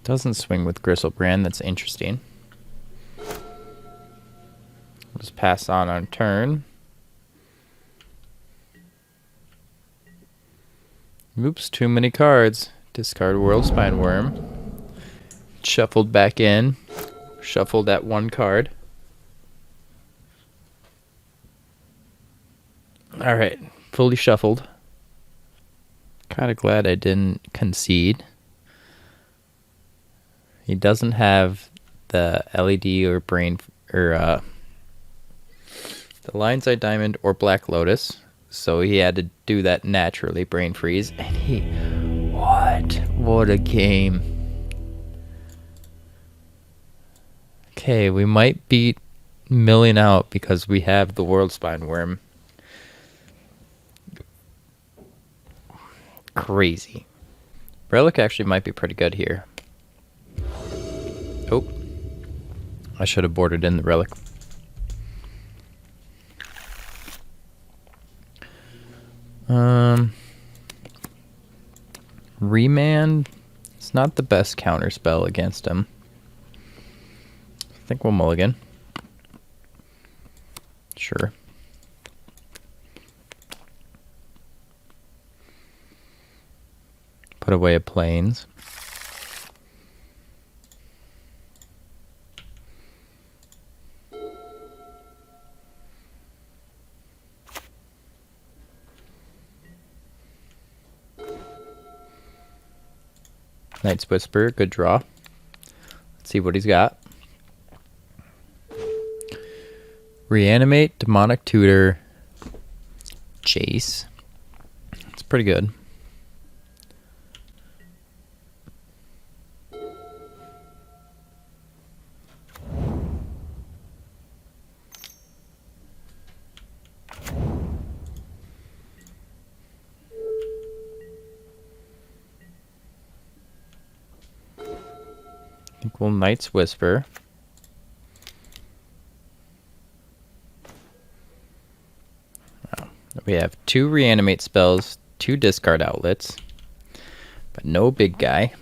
Doesn't swing with Gristlebrand. That's interesting. We'll just pass on turn. Oops, too many cards. Discard Wolrdspine Wurm. Shuffled back in. Shuffled that one card. Alright, fully shuffled. Kind of glad I didn't concede. He doesn't have the LED or brain or the Lion's Eye Diamond or Black Lotus, so he had to do that naturally, brain freeze. And he, what a game! Okay, we might beat milling out because we have the Wolrdspine Wurm. Crazy. Relic actually might be pretty good here. Oh, I should have boarded in the Relic. Remand. It's not the best counter spell against him. I think we'll mulligan. Sure. Put away a plains. Knight's Whisper, good draw. Let's see what he's got. Reanimate, Demonic Tutor, Jace. It's pretty good. I think we'll Knight's Whisper. Oh, we have 2 reanimate spells, 2 discard outlets, but no big guy.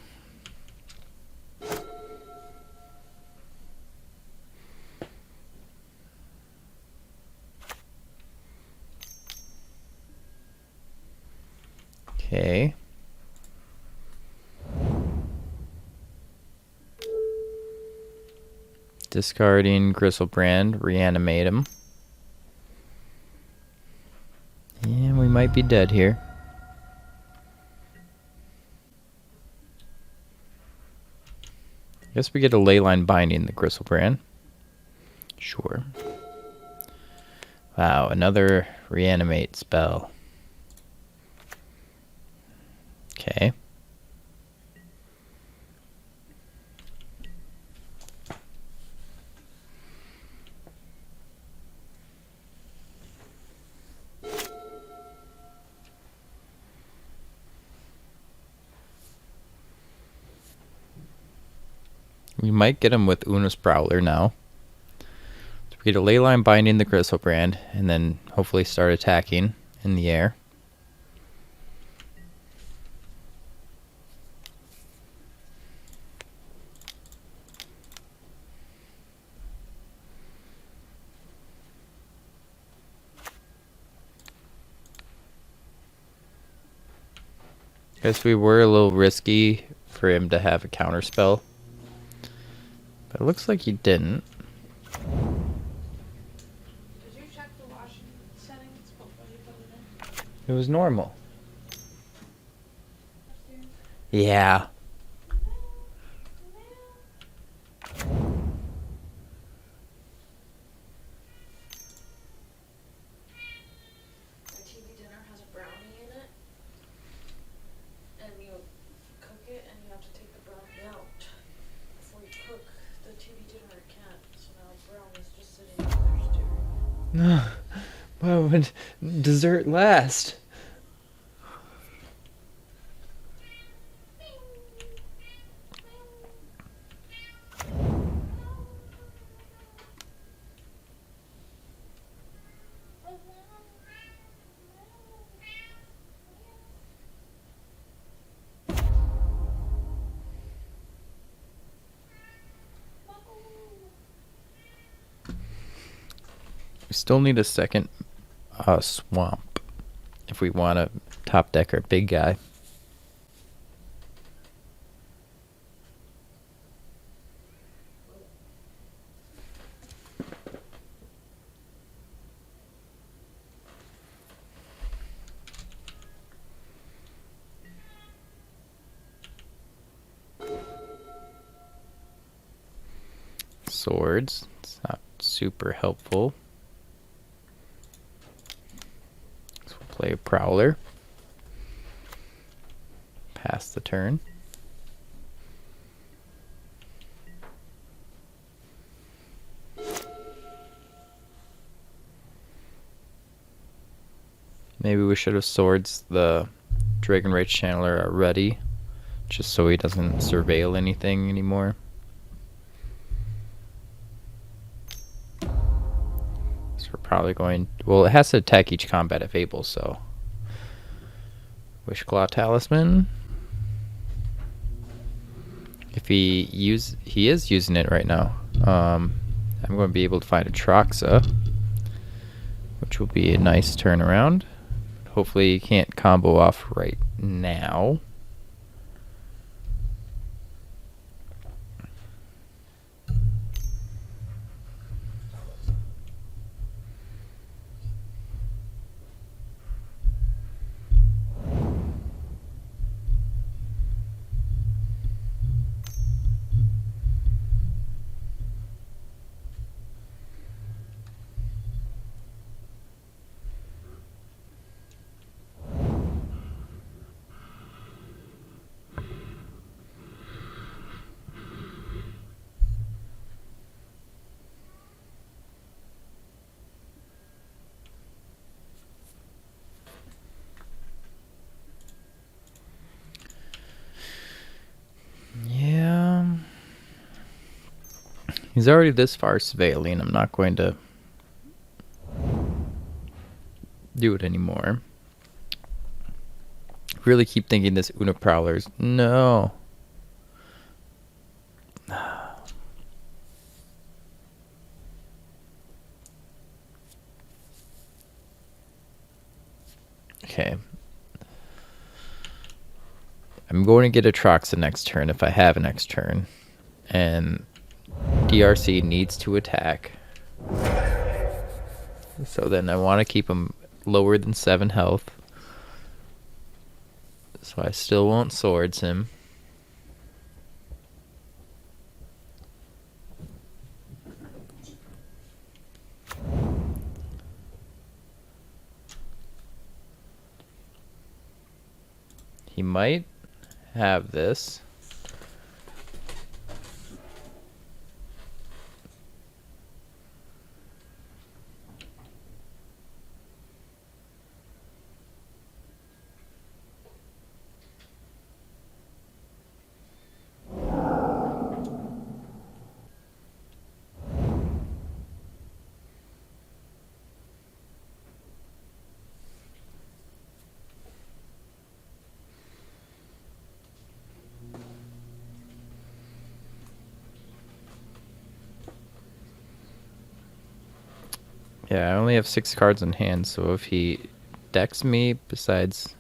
Okay. Discarding Gristlebrand, reanimate him. Yeah, we might be dead here. I guess we get a Leyline Binding the Gristlebrand. Sure. Wow, another reanimate spell. Okay. We might get him with Una's Prowler now. So we get a Leyline Binding the Gristlebrand, and then hopefully start attacking in the air. Guess we were a little risky for him to have a counter spell. But it looks like he didn't. Did you check the washing settings before you put it in? It was normal. Upstairs? Yeah. My TV dinner has a brownie in it. And you cook it and you have to take the brownie out before you cook the TV dinner. It can't. So now the brownie's just sitting there staring. What would dessert last? We still need a second swamp if we want to top deck our big guy. Swords. It's not super helpful. So we'll play a Prowler. Pass the turn. Maybe we should have swords the Dragon Rage Channeler already, just so he doesn't surveil anything anymore. So we're probably going... Well, it has to attack each combat if able, so... Wishclaw Talisman. If he is using it right now. I'm going to be able to find a Troxa, which will be a nice turnaround. Hopefully he can't combo off right now. Yeah. He's already this far surveilling. I'm not going to do it anymore. Really keep thinking this Una Prowlers. No. Okay. I'm going to get a Troxa next turn if I have a next turn. And DRC needs to attack. So then I want to keep him lower than 7 health. So I still won't swords him. He might have this. Yeah, I only have 6 cards in hand, so if he decks me besides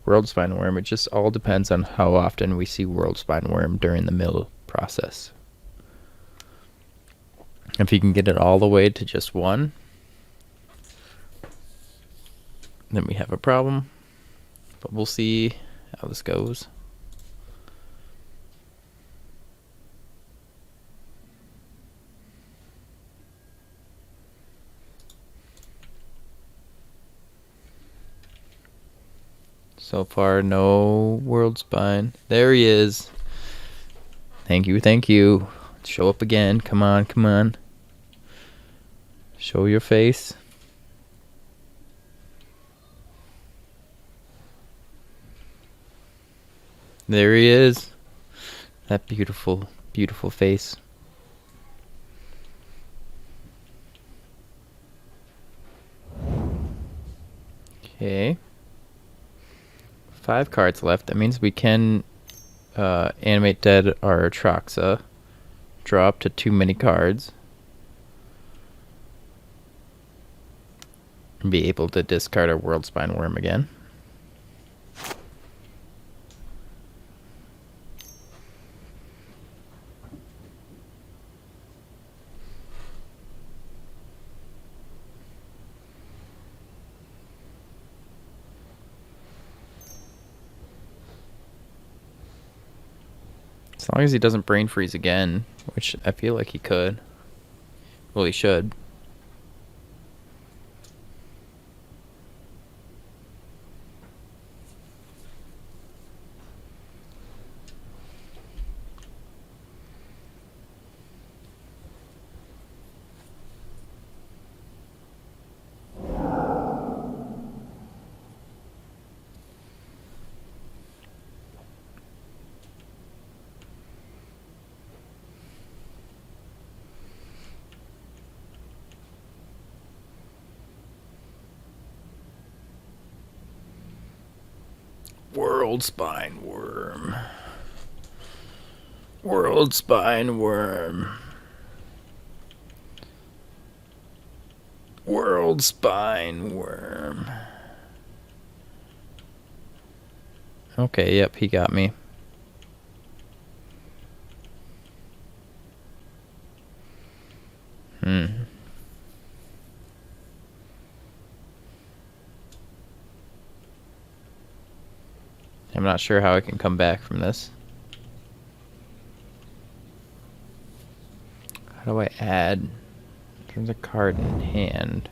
Worldspine Wurm, it just all depends on how often we see Worldspine Wurm during the mill process. If he can get it all the way to just 1, then we have a problem. But we'll see how this goes. So far, no Worldspine. There he is. Thank you, thank you. Show up again. Come on, come on. Show your face. There he is. That beautiful, beautiful face. Okay. 5 cards left. That means we can animate dead our Troxa. Draw up to 2 many cards. And be able to discard our Worldspine Wurm again. As long as he doesn't brain freeze again, which I feel like he could. Well, he should. Worldspine Wurm. Worldspine Wurm. Worldspine Wurm. Okay, yep, he got me. I'm not sure how I can come back from this. How do I add? There's a card in hand.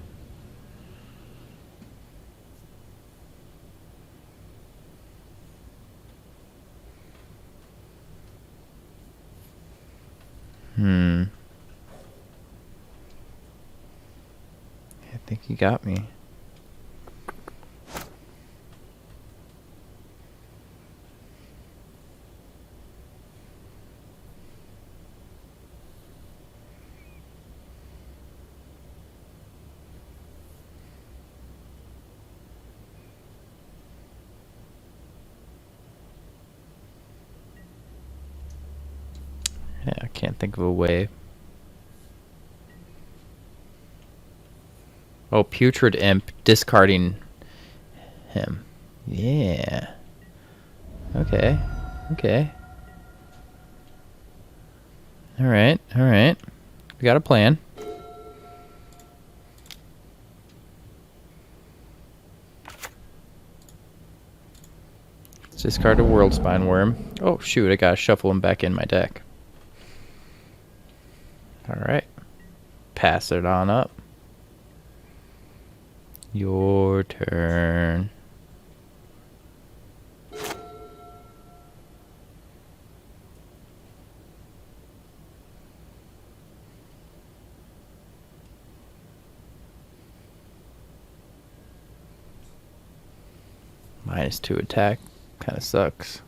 I think he got me. Yeah, I can't think of a way. Oh, Putrid Imp, discarding him. Yeah. Okay. Okay. Alright, alright. We got a plan. Let's discard a Worldspine Wurm. Oh, shoot, I gotta shuffle him back in my deck. Alright. Pass it on up. Your turn. -2 attack. Kind of sucks.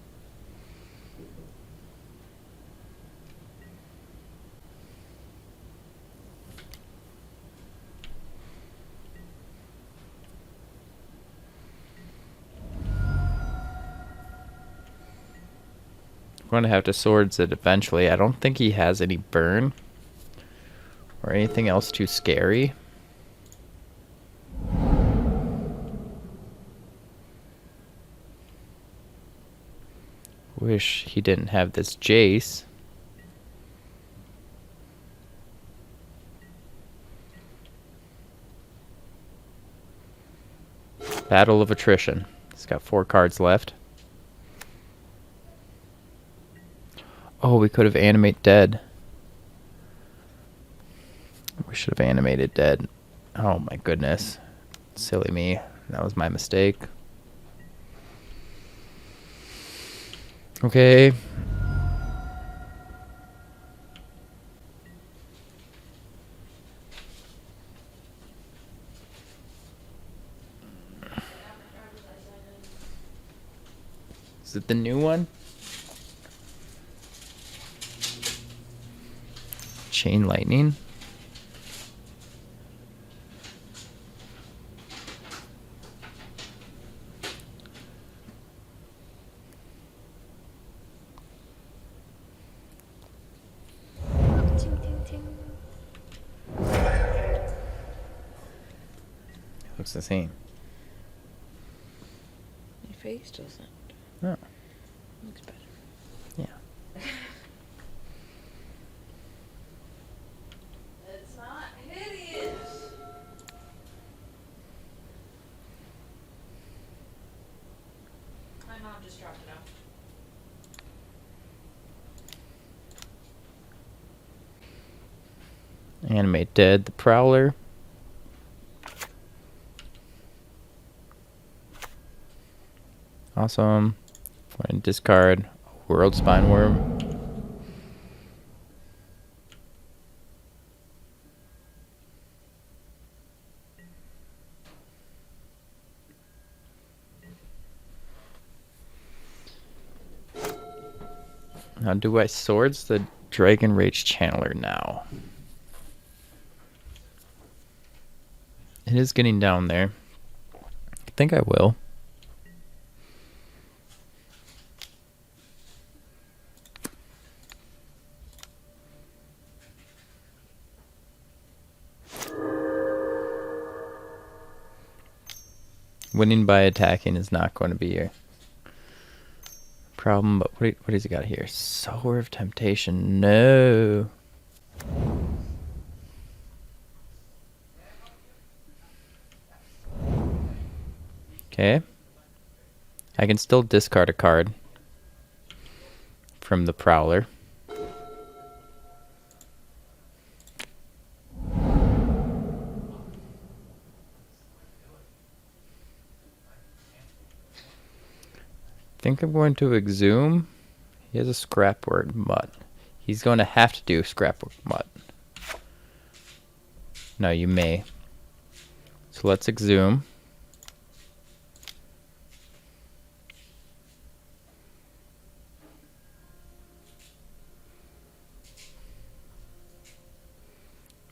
I'm going to have to swords it eventually. I don't think he has any burn or anything else too scary. Wish he didn't have this Jace. Battle of Attrition. He's got 4 cards left. Oh, we could have animate dead. We should have animated dead. Oh my goodness. Silly me. That was my mistake. Okay. Is it the new one? Chain Lightning. Looks the same. My face doesn't. Oh. Looks better. Yeah. It's not hideous. My mom just dropped it off. Animate dead the Prowler. Awesome. Going to discard Worldspine Wurm. Now, do I Swords the Dragon Rage Channeler now? It is getting down there. I think I will. Winning by attacking is not going to be a problem, but what has he got here? Sower of Temptation. No. Okay. I can still discard a card from the Prowler. I think I'm going to Exhume. He has a Scrapword Mutt. He's going to have to do Scrapword Mutt. No, you may. So let's Exhume.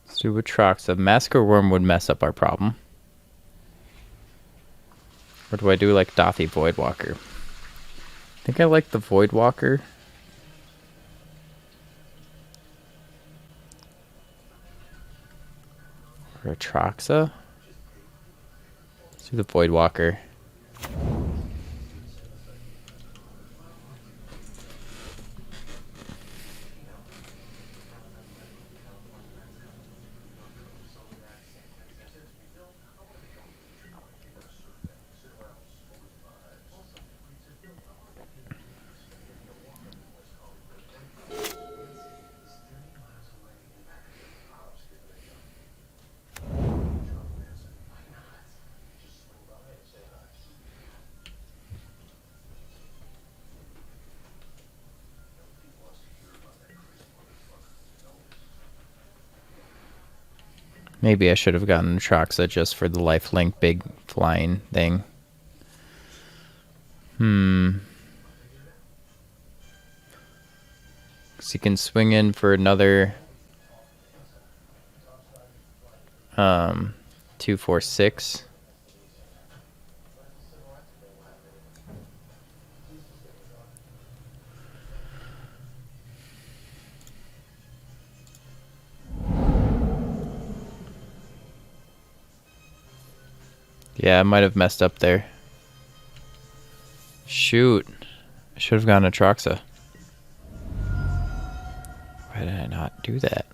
Let's do Atroxa. Massacre Worm would mess up our problem. Or do I do like Dothy Voidwalker? I think I like the Voidwalker. Or Atroxa. Let's do the Voidwalker. Maybe I should have gotten Atroxa just for the lifelink big flying thing. Because he can swing in for another 2, 4, 6. Yeah, I might have messed up there. Shoot. I should have gotten Atroxa. Why did I not do that?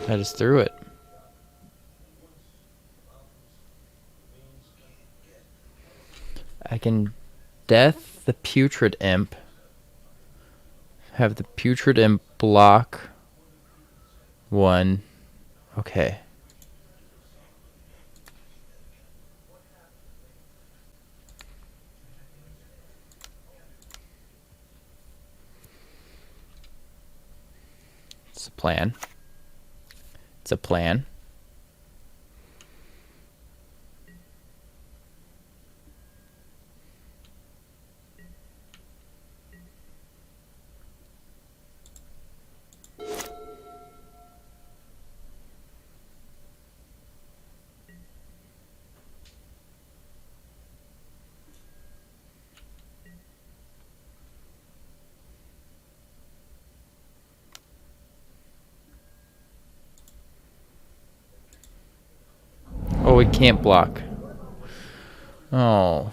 I just threw it. I can Death the Putrid Imp. Have the Putrid Imp block 1. Okay. It's a plan. It's a plan. we can't block. Oh.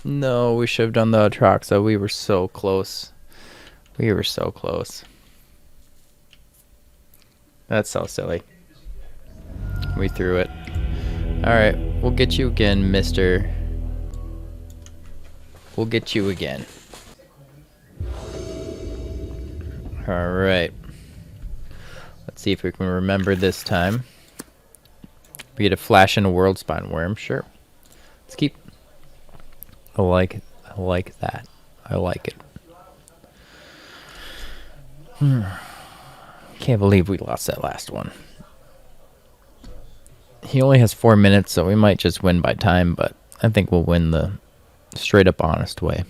No, we should have done the Atraxa. We were so close. We were so close. That's so silly. We threw it. Alright, we'll get you again, mister. We'll get you again. Alright. Let's see if we can remember this time. We get a flash and a Worldspine Wurm. Sure. Let's keep... I like that. I like it. Can't believe we lost that last one. He only has 4 minutes, so we might just win by time, but I think we'll win the straight up honest way.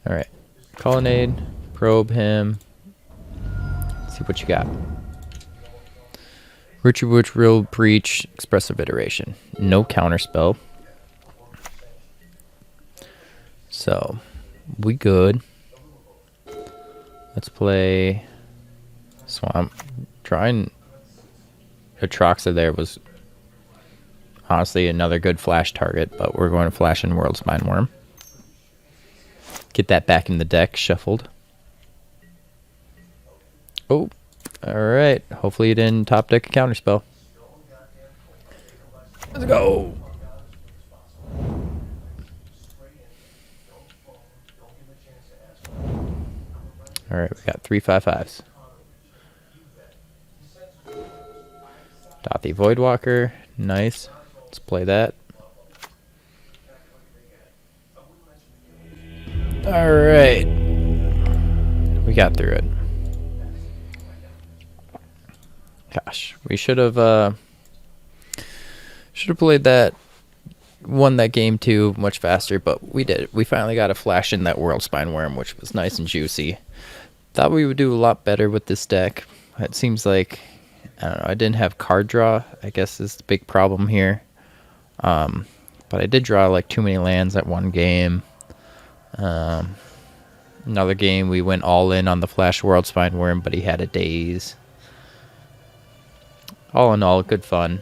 Alright. Colonnade. Probe him. Let's see what you got. Ritual Real Breach. Expressive Iteration. No counterspell. So, we good. Let's play Swamp. Trying Atraxa there was honestly another good flash target, but we're going to flash in Worldspine Wurm. Get that back in the deck, shuffled. Oh, alright. Hopefully you didn't top deck a counterspell. Let's go! Alright, we got 3 5/5s. Dothy Voidwalker, nice. Let's play that. Alright. We got through it. Gosh, we should have played that, won that game too much faster, but we did. We finally got a flash in that Worldspine Wurm, which was nice and juicy. Thought we would do a lot better with this deck. It seems like, I don't know, I didn't have card draw, I guess is the big problem here. But I did draw like too many lands at one game. Another game we went all in on the flash Worldspine Wurm, but he had a daze. All in all, good fun.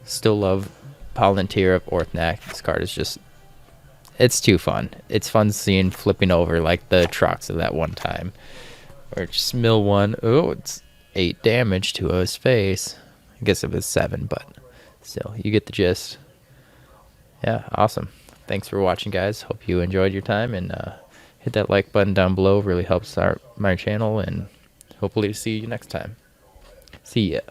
Still love Palantir of Orthnak. This card is just, it's too fun. It's fun seeing flipping over like the Atraxa that one time. Or just mill one. Oh, it's 8 damage to his face. I guess it was 7, but still, you get the gist. Yeah, awesome. Thanks for watching, guys. Hope you enjoyed your time, and hit that like button down below. Really helps my channel, and hopefully see you next time. See ya.